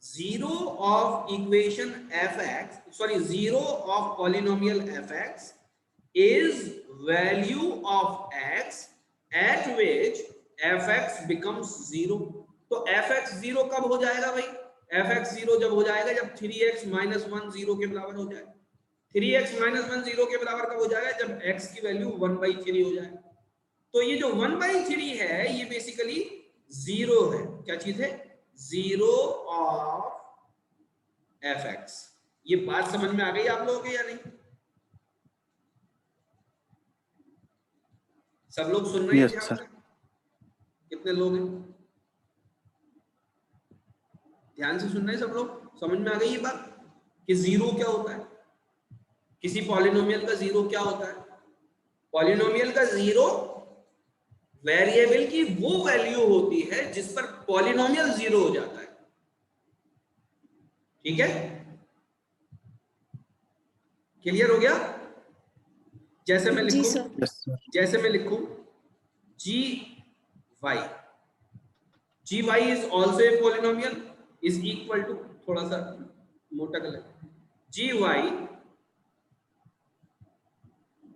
zero of equation fx, sorry, zero of polynomial fx is value of x at which fx becomes 0. तो fx 0 कब हो जाएगा भाई? fx 0 जब हो जाएगा जब 3x minus 1 0 के बराबर हो जाएगा। 3x minus 1 0 के बराबर कब हो जाएगा? जब x की वैल्यू 1/3 हो जाएगा। तो ये जो 1/3 है ये बेसिकली 0 है। क्या चीज है? 0 ऑफ fx। ये बात समझ में आ गई आप लोगों के या नहीं? सब लोग सुन रहे हैं? Yes, sir. कितने लोग हैं? ध्यान से सुन रहे हैं सब लोग? समझ में आ गई ये बात कि 0 क्या होता है? किसी पॉलिनोमियल का 0 क्या होता है? पॉलिनोमियल का 0 वेरिएबल की वो वैल्यू होती है जिस पर पॉलिनोमियल 0 हो जाता है। ठीक है? क्लियर हो गया? जैसे मैं लिखूं, Yes, sir. जैसे मैं लिखूं gy is also a polynomial is equal to, थोड़ा सा मोटा colour, gy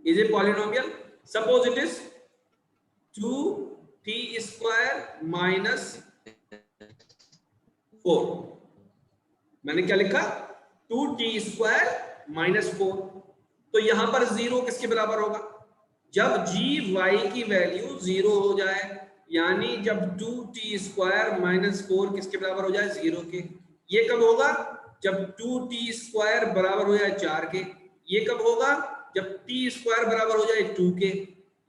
is a polynomial, suppose it is 2t square minus 4। मैंने क्या लिखा? 2t square minus 4। तो यहां पर 0 किसके बराबर होगा? जब gy की वैल्यू 0 हो जाए, यानी जब 2t स्क्वायर माइनस 4 किसके बराबर हो जाए? 0 के। ये कब होगा? जब 2t स्क्वायर बराबर हो जाए 4 के। ये कब होगा? जब t स्क्वायर बराबर हो जाए 2 के।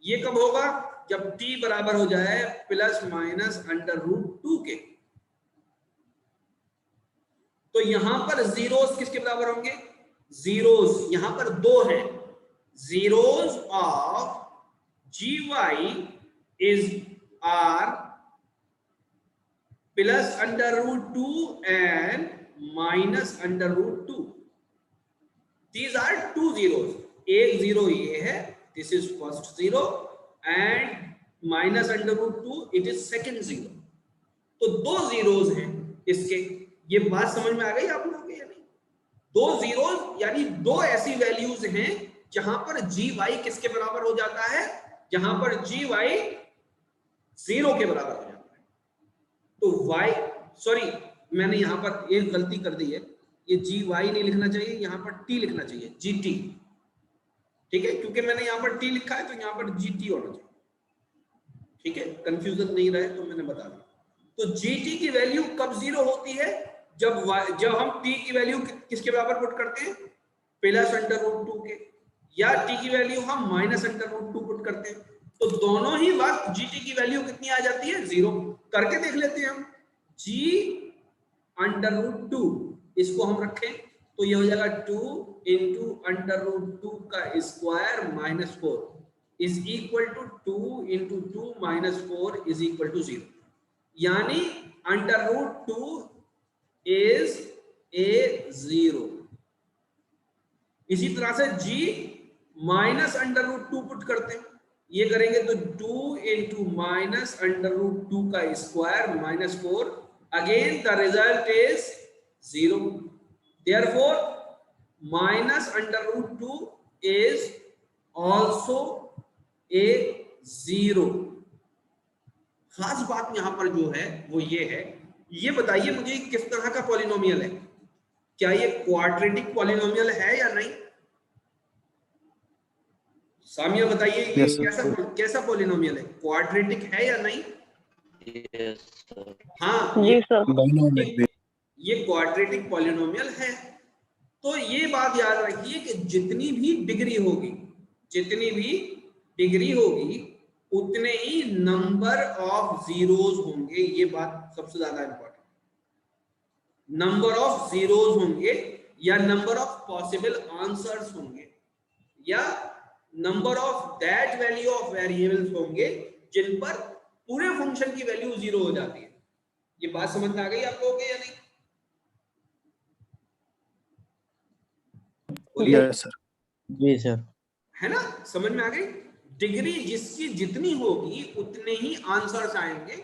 ये कब होगा? जब t बराबर हो जाए प्लस माइनस अंडर रूट 2 के। तो यहां पर जीरोस किसके बराबर होंगे? जीरोस यहां पर 2 हैं। Zeros of gy is r plus under root 2 and minus under root 2। These are 2 zeros। एक 0 ये है, this is first 0, and minus under root 2 it is second 0। तो 2 zeros हैं इसके। ये बात समझ में आ गई आप लोगों को या नहीं? 2 zeros यानी 2 ऐसी वैल्यूज हैं जहां पर gy किसके बराबर हो जाता है? जहां पर gy 0 के बराबर हो जाता है। तो y, सॉरी मैंने यहां पर एक गलती कर दी है, ये gy नहीं लिखना चाहिए, यहां पर t लिखना चाहिए, gt। ठीक है? क्योंकि मैंने यहां पर t लिखा है तो यहां पर gt होना चाहिए। ठीक है? कंफ्यूजन नहीं रहे तो मैंने बता दिया। तो gt की वैल्यू कब 0 होती है? जब हम t की वैल्यू किसके बराबर पुट करते हैं? प्लस अंडर रूट 2 के, या t की वैल्यू हम माइनस अंडर रूट 2 पुट करते हैं। तो दोनों ही वक्त gt की वैल्यू कितनी आ जाती है? 0। करके देख लेते हैं हम। g अंडर रूट 2 इसको हम रखें तो ये हो जाएगा 2 इंटू अंडर रूट 2 का square minus 4 is equal to 2 into 2 minus 4 is equal to 0। यानी अंडर रूट 2 इज ए 0। इसी तरह से g minus under root 2 put करते हैं, ये करेंगे तो 2 इंटू माइनस अंडर रूट 2 का square minus 4, again the result is 0। Therefore minus under root 2 is also a 0। खास बात यहां पर जो है वो ये है, ये बताइए मुझे किस तरह का पॉलिनोमियल है? क्या ये क्वाड्रेटिक पॉलिनोमियल है या नहीं? सामिया बताइए ये Yes, sir. कैसा पॉलिनोमियल है? क्वाड्रेटिक है या नहीं? Yes, sir. हाँ, जी सर। Binomial. ये क्वाड्रेटिक पॉलिनोमियल है। तो ये बात याद रखिए कि जितनी भी डिग्री होगी उतने ही नंबर ऑफ जीरोस होंगे। ये बात सबसे ज्यादा इंपॉर्टेंट। नंबर ऑफ जीरोस होंगे या नंबर ऑफ पॉसिबल आंसर्स होंगे या number of that value of variables होंगे जिन पर पूरे फंक्शन की वैल्यू 0 हो जाती है। ये बात समझ में आ गई आप लोगों को या नहीं? बोलिए। Yes sir. जी सर। है ना, समझ में आ गई? डिग्री जिसकी जितनी होगी उतने ही आंसर्स आएंगे,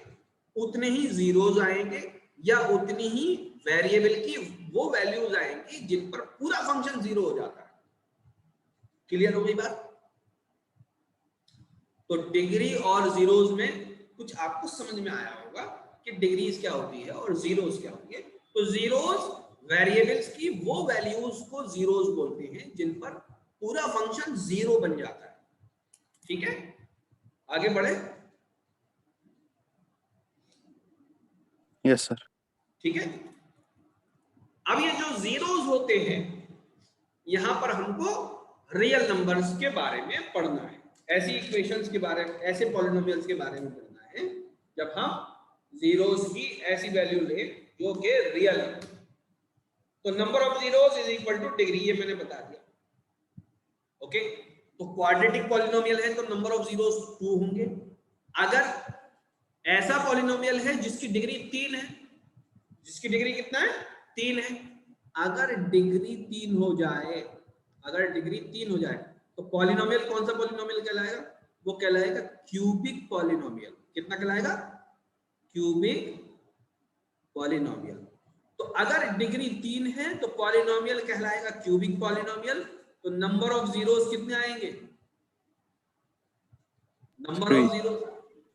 उतने ही जीरोज आएंगे, या उतनी ही वेरिएबल की वो वैल्यूज आएंगी जिन पर पूरा फंक्शन जीरो हो जाता है। क्लियर हो गई बात? तो डिग्री और जीरोज में कुछ आपको समझ में आया होगा कि डिग्रीज क्या होती है और जीरोज क्या होती है। तो जीरोज वेरिएबल्स की वो वैल्यूज को जीरोज बोलते हैं जिन पर पूरा फंक्शन जीरो बन जाता है। ठीक है, आगे बढ़े। Yes sir. ठीक है, अब ये जो जीरोज होते हैं यहां पर हमको रियल नंबर्स के बारे में पढ़ना है, ऐसी इक्वेशंस के बारे में, ऐसे पॉलिनोमियल्स के बारे में पढ़ना है जब हम जीरोस की ऐसी वैल्यू ले जो कि रियल है। तो number of zeros is equal two degree, ये मैंने बता दिया। ओके, तो क्वाड्रेटिक पॉलिनोमियल है तो नंबर ऑफ जीरोस 2 होंगे। अगर ऐसा पॉलिनोमियल है जिसकी डिग्री 3 है, जिसकी डिग्री कितना है? 3 है। अगर डिग्री 3 हो जाए, अगर डिग्री 3 हो जाए तो पॉलिनोमियल कौन सा पॉलिनोमियल कहलाएगा? वो कहलाएगा क्यूबिक पॉलिनोमियल। कितना कहलाएगा? Cubic polynomial. तो अगर डिग्री 3 है तो पॉलिनोमियल कहलाएगा क्यूबिक पॉलिनोमियल। तो नंबर ऑफ जीरोस कितने आएंगे?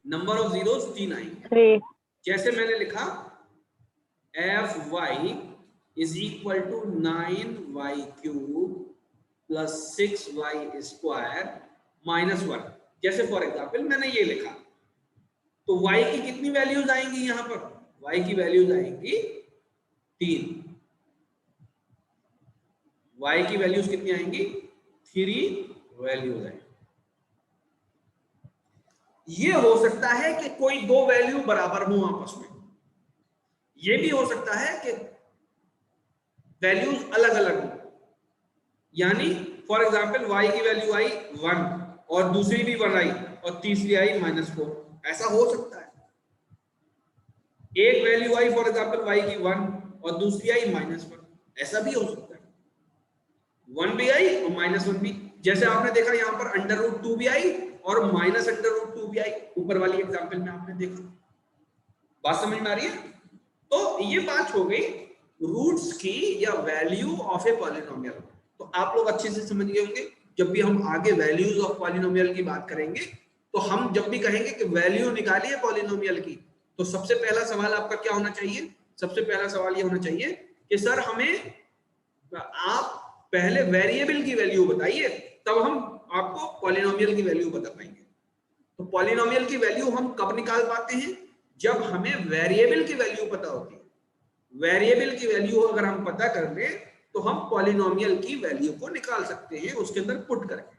नंबर ऑफ जीरोस 3 आएंगे। जैसे मैंने लिखा fy is equal to 9y cube plus 6y square minus 1। जैसे फॉर एग्जाम्पल मैंने ये लिखा, तो y की कितनी वैल्यूज आएंगी यहां पर? y की वैल्यूज आएंगी 3। y की वैल्यूज कितनी आएंगी? 3 वैल्यूज आएंगी। ये हो सकता है कि कोई दो वैल्यू बराबर हो आपस में, ये भी हो सकता है कि वैल्यूज अलग अलग हो, यानी फॉर एग्जांपल y की वैल्यू आई 1 और दूसरी भी 1 आई और तीसरी आई -4, ऐसा हो सकता है। एक value I for example y की 1 और दूसरी आई -1, ऐसा भी हो सकता है। 1 भी आई और -1 भी, जैसे आपने देखा यहां पर √2 भी आई और -√2 भी आई, ऊपर वाली एग्जांपल में आपने देखा। बात समझ में आ रही है? तो ये बात हो गई रूट्स की या वैल्यू ऑफ ए पॉलिनोमियल। तो आप लोग अच्छे से समझ गए होंगे, जब भी हम आगे वैल्यूज ऑफ पॉलिनोमियल की बात करेंगे तो हम जब भी कहेंगे कि वैल्यू निकालिए पॉलिनोमियल की, तो सबसे पहला सवाल आपका क्या होना चाहिए? सबसे पहला सवाल ये होना चाहिए कि सर हमें आप पहले वेरिएबल की वैल्यू बताइए, तब हम आपको पॉलिनोमियल की वैल्यू बता पाएंगे। तो पॉलिनोमियल की वैल्यू हम कब निकाल पाते हैं? जब हमें वेरिएबल की वैल्यू पता होती है। वेरिएबल की वैल्यू अगर हम पता कर लें तो हम पॉलिनोमियल की वैल्यू को निकाल सकते हैं उसके अंदर पुट करके।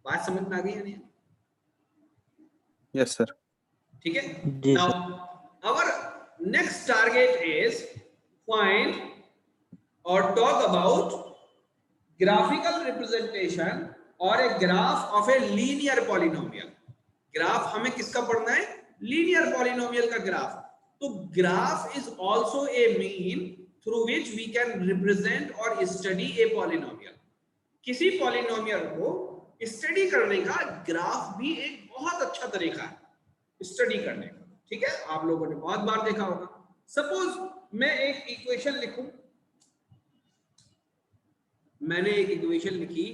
बात समझ में आ गई है नहीं? Yes sir. ठीक है, जी now sir. Our next target is find और टॉक अबाउट ग्राफिकल रिप्रेजेंटेशन और a graph of a linear polynomial. Graph हमें किसका पढ़ना है? लीनियर पॉलिनोमियल का ग्राफ। तो graph is also a mean through which we can represent और study a polynomial. किसी पॉलिनोमियल को स्टडी करने का ग्राफ भी एक बहुत अच्छा तरीका है स्टडी करने का। ठीक है, आप लोगों ने बहुत बार देखा होगा। सपोज मैं एक इक्वेशन लिखूं, मैंने एक इक्वेशन लिखी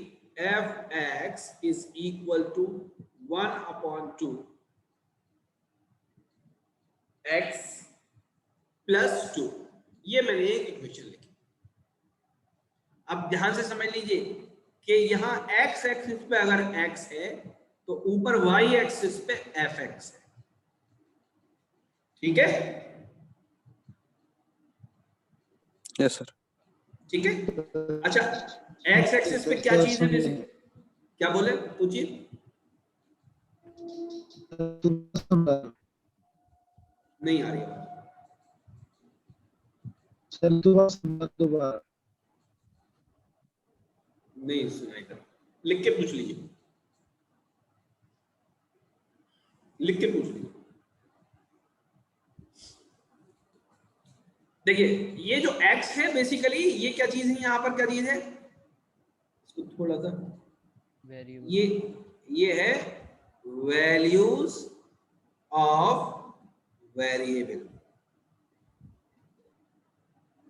f(x) is equal to 1/2 x plus 2, ये मैंने एक इक्वेशन लिखी। अब ध्यान से समझ लीजिए कि यहां x एक्सिस पे अगर x है तो ऊपर y एक्सिस पे fx है। ठीक है? Yes sir. ठीक है, अच्छा x एक्सिस पे क्या चीज है? जैसे क्या बोले, पूछिए। नहीं आ रही है नहीं सुनाई दे रहा। लिख के पूछ लीजिए, लिख के पूछ लीजिए। देखिए ये जो x है बेसिकली ये क्या चीज है, यहाँ पर क्या चीज है, इसको थोड़ा सा, ये है वैल्यूज ऑफ वेरिएबल,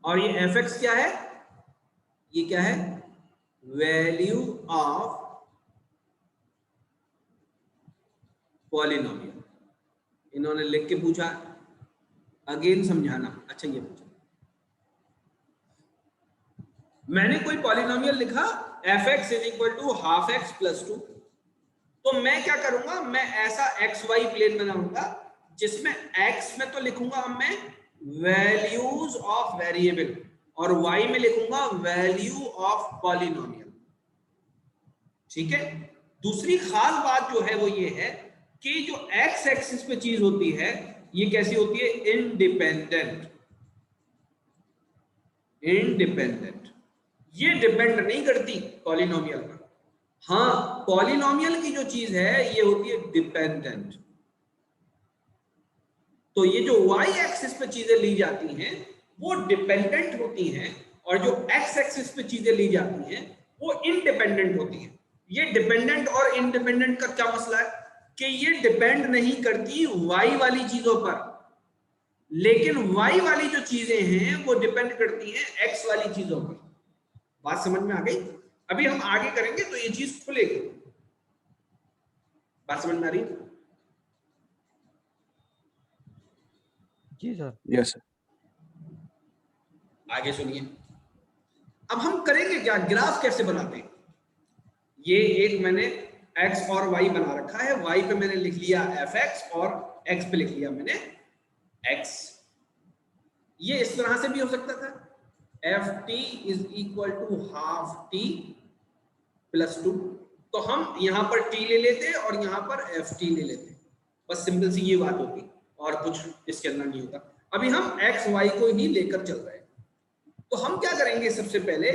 और ये fx क्या है, ये क्या है, वैल्यू ऑफ पॉलिनोमियल। इन्होंने लिख के पूछा, अगेन समझाना, अच्छा ये पूछा, मैंने कोई पॉलिनोमियल लिखा fx is equal to half x plus 2, तो मैं क्या करूंगा, मैं ऐसा xy प्लेन बनाऊंगा जिसमें x में तो लिखूंगा मैं वैल्यूज ऑफ वेरिएबल और y में लिखूंगा वैल्यू ऑफ पॉलिनोमियल। ठीक है, दूसरी खास बात जो है वो ये है कि जो x एक्सिस पे चीज होती है ये कैसी होती है, इंडिपेंडेंट। इंडिपेंडेंट, ये डिपेंड नहीं करती पॉलिनोमियल पर। हाँ, पॉलिनोमियल की जो चीज है ये होती है डिपेंडेंट। तो ये जो y एक्सिस पे चीजें ली जाती हैं वो डिपेंडेंट होती हैं, और जो x एक्सिस पे चीजें ली जाती हैं वो इंडिपेंडेंट होती हैं। ये डिपेंडेंट और इंडिपेंडेंट का क्या मसला है कि ये डिपेंड नहीं करती y वाली चीजों पर, लेकिन y वाली जो चीजें हैं वो डिपेंड करती हैं x वाली चीजों पर। बात समझ में आ गई? अभी हम आगे करेंगे तो ये चीज खुलेगी। बात समझ में आ रही है? जी सर। Yes sir. आगे सुनिए, अब हम करेंगे क्या, ग्राफ कैसे बनाते हैं। ये एक मैंने x और y बना रखा है, y पे मैंने लिख लिया fx और x पे लिख लिया मैंने x। ये इस तरह से भी हो सकता था, ft is equal to half t plus 2, तो हम यहां पर t ले लेते और यहां पर ft ले लेते, बस सिंपल सी ये बात होती और कुछ इसके अंदर नहीं होता। अभी हम x y को ही लेकर चल रहे हैं, तो हम क्या करेंगे, सबसे पहले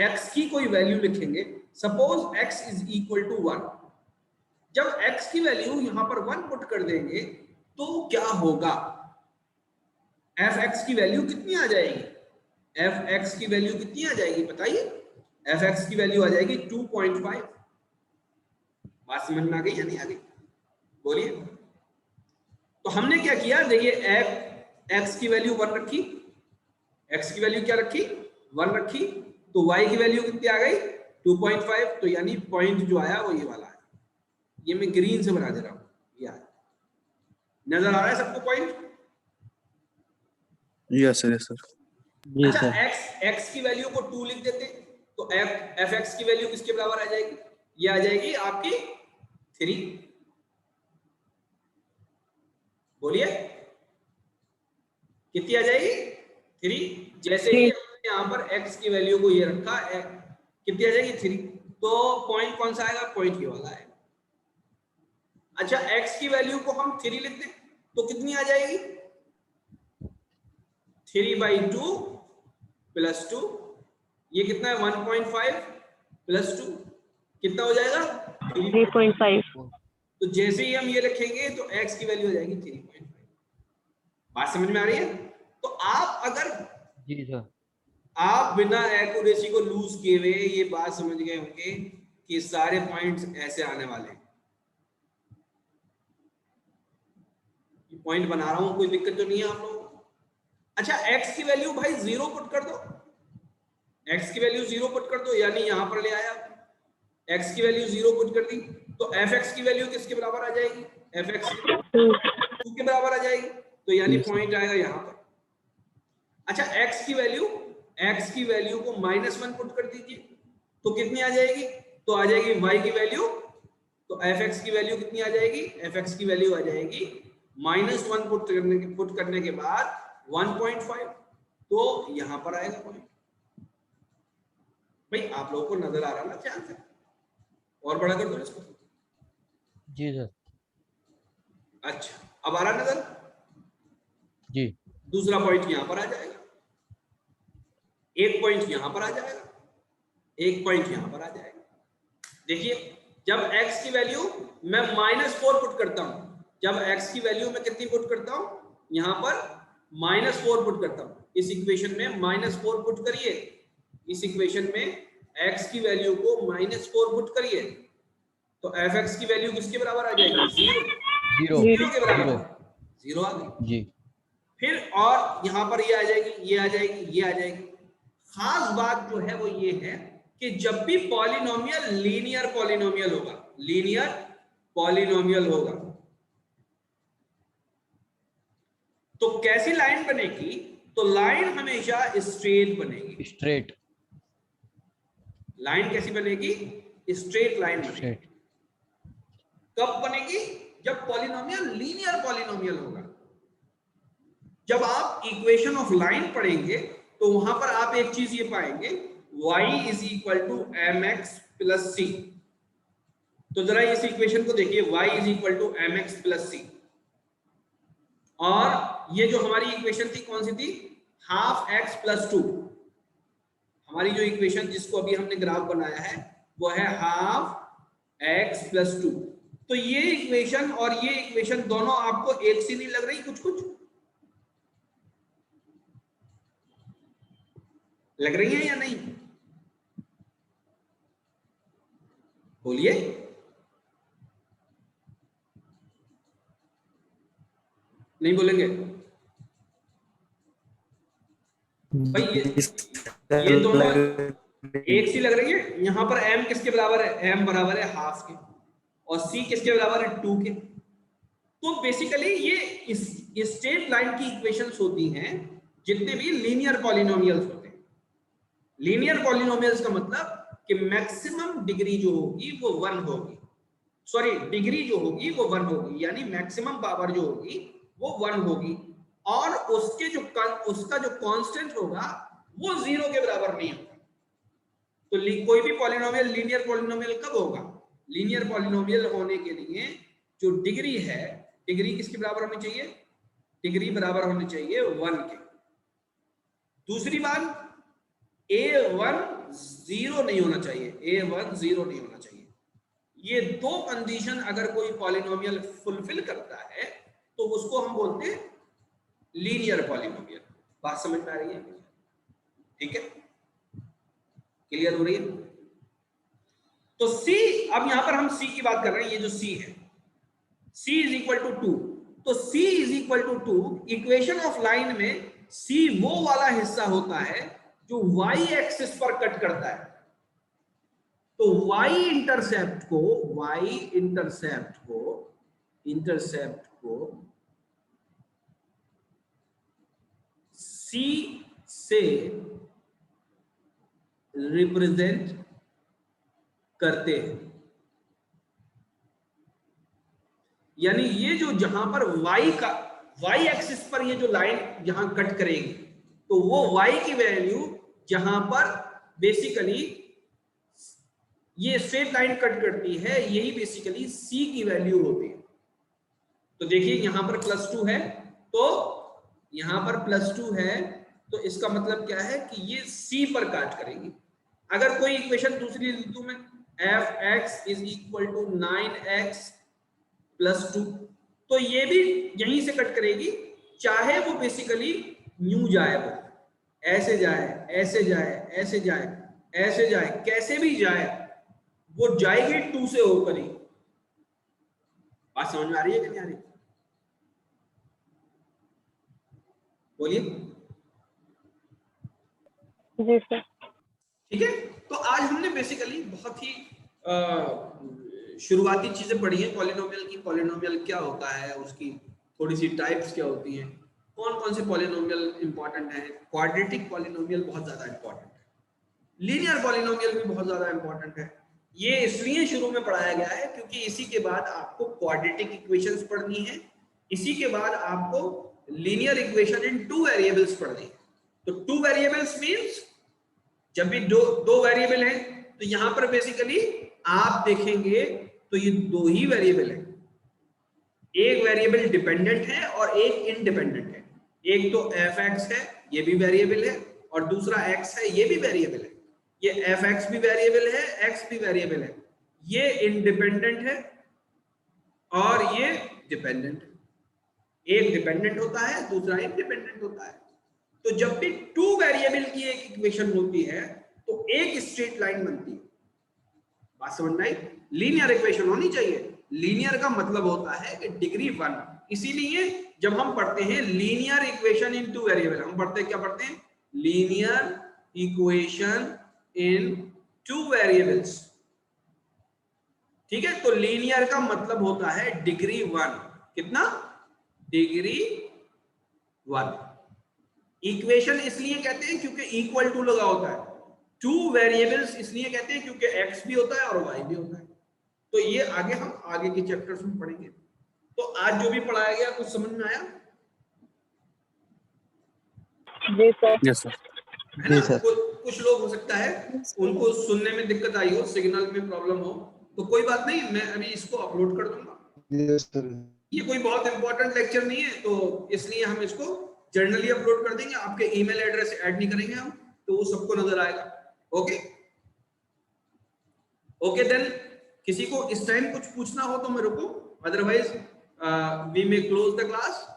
x की कोई वैल्यू लिखेंगे। Suppose x is equal to 1, जब x की वैल्यू यहां पर 1 पुट कर देंगे तो क्या होगा, fx की वैल्यू कितनी आ जाएगी, fx की वैल्यू कितनी आ जाएगी बताइए, fx की वैल्यू आ जाएगी 2.5। बात समझ में आ गई या नहीं आ गई, बोलिए। तो हमने क्या किया, देखिए x की वैल्यू 1 रखी, x की वैल्यू क्या रखी, 1 रखी, तो y की वैल्यू कितनी आ गई 2.5, तो यानी पॉइंट जो आया वो ये वाला है, ये मैं ग्रीन से बना दे रहा हूं, ये आया, नजर आ रहा है सबको point? Yes sir, yes sir. अच्छा, x की वैल्यू को 2 लिख देते, तो fx की वैल्यू किसके बराबर आ जाएगी, ये आ जाएगी आपकी 3। बोलिए कितनी आ जाएगी, 3। जैसे ही हमने यहाँ पर x की वैल्यू को ये रखा, कितनी आ जाएगी 3, तो पॉइंट कौन सा आएगा, पॉइंट ये वाला है। अच्छा, x की वैल्यू को हम 3 लिख दें तो कितनी आ जाएगी, 3/2 प्लस 2, ये कितना है 1.5 प्लस 2 कितना हो जाएगा 3.5। तो जैसे ही हम ये लिखेंगे तो x की वैल्यू हो जाएगी 3.5। बात समझ में आ रही है? तो आप अगर जी सर। आप बिना एक्यूरेसी को लूज किए हुए ये बात समझ गए होंगे कि सारे पॉइंट्स ऐसे आने वाले हैं। पॉइंट बना रहा हूं, कोई दिक्कत तो नहीं है आप लोगों को? अच्छा, x की वैल्यू भाई 0 पुट कर दो, x की वैल्यू 0 पुट कर दो, यानी यहां पर ले आया, x की वैल्यू 0 पुट कर दी, तो fx की वैल्यू किसके बराबर आ जाएगी, fx 2 के बराबर आ जाएगी, तो यानी पॉइंट आएगा यहां पर। अच्छा, x की वैल्यू को -1 पुट कर दीजिए, तो कितनी आ जाएगी, तो आ जाएगी y की वैल्यू, तो fx की वैल्यू कितनी आ जाएगी, fx की वैल्यू आ जाएगी -1 पुट करने के बाद 1.5, तो यहां पर आएगा पॉइंट। भाई आप लोगों को नजर आ रहा ना ध्यान से, और बड़ा कर दो इसको। जी सर। अच्छा, अब आ रहा नजर? जी। दूसरा पॉइंट यहां पर आ जाएगा, एक पॉइंट यहां पर आ जाएगा, एक पॉइंट यहां पर आ जाएगा। देखिए, जब x की वैल्यू मैं -4 पुट करता हूं, जब x की वैल्यू मैं कितनी पुट करता हूं, यहां पर -4 पुट करता हूं, इस इक्वेशन में -4 पुट करिए, इस इक्वेशन में x की वैल्यू को -4 पुट करिए, तो f(x) की वैल्यू किसके बराबर आ जाएगी? 0 जीरो। 0 के बराबर जीरो। आ जाएगी, 0 आ गई। जी। फिर और यहाँ पर ये आ जाएगी, ये आ जाएगी, ये आ जाएगी। खास बात जो है वो ये है कि जब भी पॉलिनोमियल लीनियर पॉलिनोमियल होगा, लीनियर पॉलिनोमियल होगा, तो कैसी लाइन बनेगी? तो लाइन हमेशा स्ट्रेट बनेगी। स्ट्रेट। लाइन कैसी बनेगी? स्ट्रेट लाइन बनेगी। स्ट्रेट। कब बनेगी? जब पॉलिनोमियल लीनियर पॉलिनोमियल होगा। जब आप इक्वेशन ऑफ लाइन पढ़ेंगे तो वहां पर आप एक चीज ये पाएंगे, y is equal to mx plus c। तो जरा इस इक्वेशन को देखिए, y is equal to mx plus c, और ये जो हमारी इक्वेशन थी कौन सी थी? Half x plus 2। हमारी जो इक्वेशन जिसको अभी हमने ग्राफ बनाया है वो है हाफ x प्लस 2। तो ये इक्वेशन और ये इक्वेशन दोनों आपको एक सी नहीं लग रही? कुछ कुछ लग रही है या नहीं? बोलिए। नहीं बोलेंगे भाई? ये दोनों एक सी लग रही है। यहां पर m किसके बराबर है? m बराबर है हाफ के, और c किसके बराबर है? 2 के। तो बेसिकली ये स्ट्रेट लाइन की इक्वेशंस होती हैं जितने भी लीनियर पॉलिनोमियल्स होते हैं। लीनियर पॉलिनोमियल्स का मतलब कि मैक्सिमम डिग्री जो होगी वो 1 होगी, सॉरी डिग्री जो होगी वो 1 होगी, यानी मैक्सिमम पावर जो होगी वो 1 होगी, और उसके जो उसका जो कांस्टेंट होगा वो 0 के बराबर नहीं होगा। तो कोई भी पॉलिनोमियल लीनियर पॉलिनोमियल कब होगा? लीनियर पॉलिनोमियल होने के लिए जो डिग्री है, डिग्री किसके बराबर होनी चाहिए? डिग्री बराबर होनी चाहिए 1 के। दूसरी बात, a1 0 नहीं होना चाहिए, a1 0 नहीं होना चाहिए। ये दो कंडीशन अगर कोई पॉलिनोमियल फुलफिल करता है तो उसको हम बोलते हैं लीनियर पॉलिनोमियल। बात समझ में आ रही है? ठीक है, क्लियर हो रही है? तो c, अब यहां पर हम c की बात कर रहे हैं, ये जो c है, c इज इक्वल टू 2। तो c is equal to 2 equation of line में c वो वाला हिस्सा होता है जो y एक्सिस पर कट करता है। तो y इंटरसेप्ट को c से रिप्रेजेंट करते हैं, यानी ये जो जहां पर y एक्सिस पर ये जो लाइन जहां कट करेगी तो वो y की वैल्यू जहां पर बेसिकली ये स्ट्रेट लाइन कट करती है, यही बेसिकली c की वैल्यू होती है। तो देखिए यहां पर +2 है, तो यहां पर +2 है, तो इसका मतलब क्या है कि ये c पर काट करेगी। अगर कोई इक्वेशन दूसरी लिख दूं मैं, f(x) is equal to 9x plus 2, तो ये भी यहीं से कट करेगी, चाहे वो बेसिकली न्यू जाए, वो ऐसे जाए, ऐसे जाए, ऐसे जाए, ऐसे जाए, कैसे भी जाए, वो जाएगी 2 से होकर ही। बात समझ में आ रही है कि नहीं आ रही? बोलिए। जी सर। ठीक है, तो आज हमने बेसिकली बहुत ही शुरुआती चीजें पढ़ी हैं पॉलिनोमियल की। पॉलिनोमियल क्या होता है, उसकी थोड़ी सी टाइप्स क्या होती हैं, कौन कौन से पॉलिनोमियल इंपॉर्टेंट है। क्वाड्रेटिक पॉलिनोमियल बहुत ज्यादा इंपॉर्टेंट है, लीनियर पॉलिनोमियल भी बहुत ज्यादा इंपॉर्टेंट है। ये इसलिए शुरू में पढ़ाया गया है क्योंकि इसी के बाद आपको क्वाड्रेटिक इक्वेशंस पढ़नी है, इसी के बाद आपको लीनियर इक्वेशन इन 2 वेरिएबल्स पढ़नी है। तो 2 वेरिएबल्स मींस जब भी दो वेरिएबल हैं, तो यहां पर बेसिकली आप देखेंगे तो ये 2 ही वेरिएबल है, एक वेरिएबल डिपेंडेंट है और एक इंडिपेंडेंट है। एक तो f(x) है, ये भी वेरिएबल है, और दूसरा x है, ये भी वेरिएबल है। ये f(x) भी वेरिएबल है, x भी वेरिएबल है। ये इंडिपेंडेंट है और ये डिपेंडेंट है। एक डिपेंडेंट होता है, दूसरा इंडिपेंडेंट होता है। तो जब भी 2 वेरिएबल की एक इक्वेशन होती है तो एक स्ट्रेट लाइन बनती है। बात समझ में आई? लीनियर इक्वेशन होनी चाहिए। लीनियर का मतलब होता है कि डिग्री 1। इसीलिए जब हम पढ़ते हैं लीनियर इक्वेशन इन 2 वेरिएबल, हम पढ़ते हैं क्या पढ़ते हैं? Linear equation in 2 variables. ठीक है, तो लीनियर का मतलब होता है डिग्री 1। कितना? डिग्री 1। इक्वेशन इसलिए कहते हैं क्योंकि इक्वल टू लगा होता है। 2 वेरिएबल्स इसलिए कहते हैं क्योंकि x भी होता है और y भी होता है। तो ये आगे हम आगे के चैप्टर्स में पढ़ेंगे। तो आज जो भी पढ़ाया गया कुछ समझ में आया? जी सर। Yes sir. है ना? जी सर। कुछ लोग हो सकता है उनको सुनने में दिक्कत आई हो, सिग्नल में प्रॉब्लम हो, तो कोई बात नहीं, मैं अभी इसको अपलोड कर दूंगा। Yes sir. ये कोई बहुत इंपॉर्टेंट लेक्चर नहीं है, तो इसलिए हम इसको जर्नली अपलोड कर देंगे। आपके ईमेल एड्रेस ऐड नहीं करेंगे हम, तो वो सबको नजर आएगा। ओके ओके देन, किसी को इस टाइम कुछ पूछना हो तो मेरे को, otherwise we may close the class.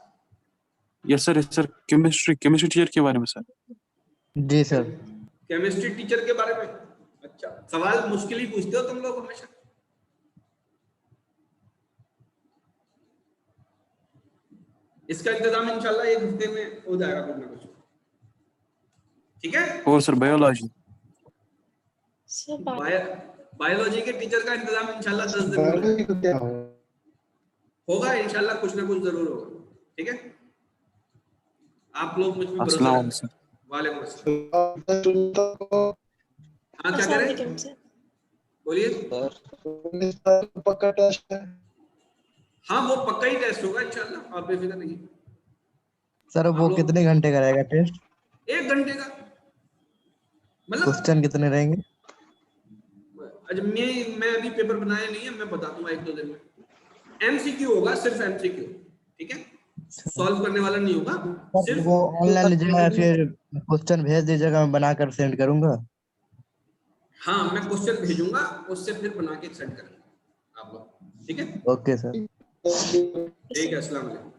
Yes sir. Chemistry teacher के बारे में सर। जी सर। केमिस्ट्री टीचर के बारे में? अच्छा, सवाल मुश्किल ही पूछते हो तुम लोग हमेशा। इसका इंतजाम इंशाल्लाह एक हफ्ते में हो जाएगा कुछ ना कुछ। ठीक है? और सर बायोलॉजी। बायोलॉजी के टीचर का इंतजाम इंशाल्लाह 10 दिन में बायोलॉजी को क्या होगा? होगा इंशाल्लाह, कुछ ना कुछ जरूर होगा। ठीक है, आप लोग मुझ पे भरोसा अस्सलाम रखें। वालेकुम। वालेकुम अस्सलाम। हाँ, क्या करें? बोलिए। पक्का टेस्ट है। हाँ, वो पक्का ही टेस्ट होगा इंशाल्लाह, आप बेफिक्र रहिए। सर वो कितने घंटे का रहेगा टेस्ट? 1 घंटे का। मतलब क्वेश्चन कितने रहेंगे? मैं अभी पेपर बनाया नहीं है, मैं बता दूंगा 1-2 दिन में। एमसीक्यू होगा, सिर्फ एमसीक्यू। ठीक है, सॉल्व करने वाला नहीं होगा। सिर्फ वो ऑनलाइन लीजिएगा या फिर क्वेश्चन भेज दीजिएगा, मैं बनाकर सेंड करूंगा। हाँ, मैं क्वेश्चन भेजूंगा, उससे फिर बना के सेंड करेंगे आप लोग। ठीक है, ओके सर। ठीक है। अस्सलाम वालेकुम।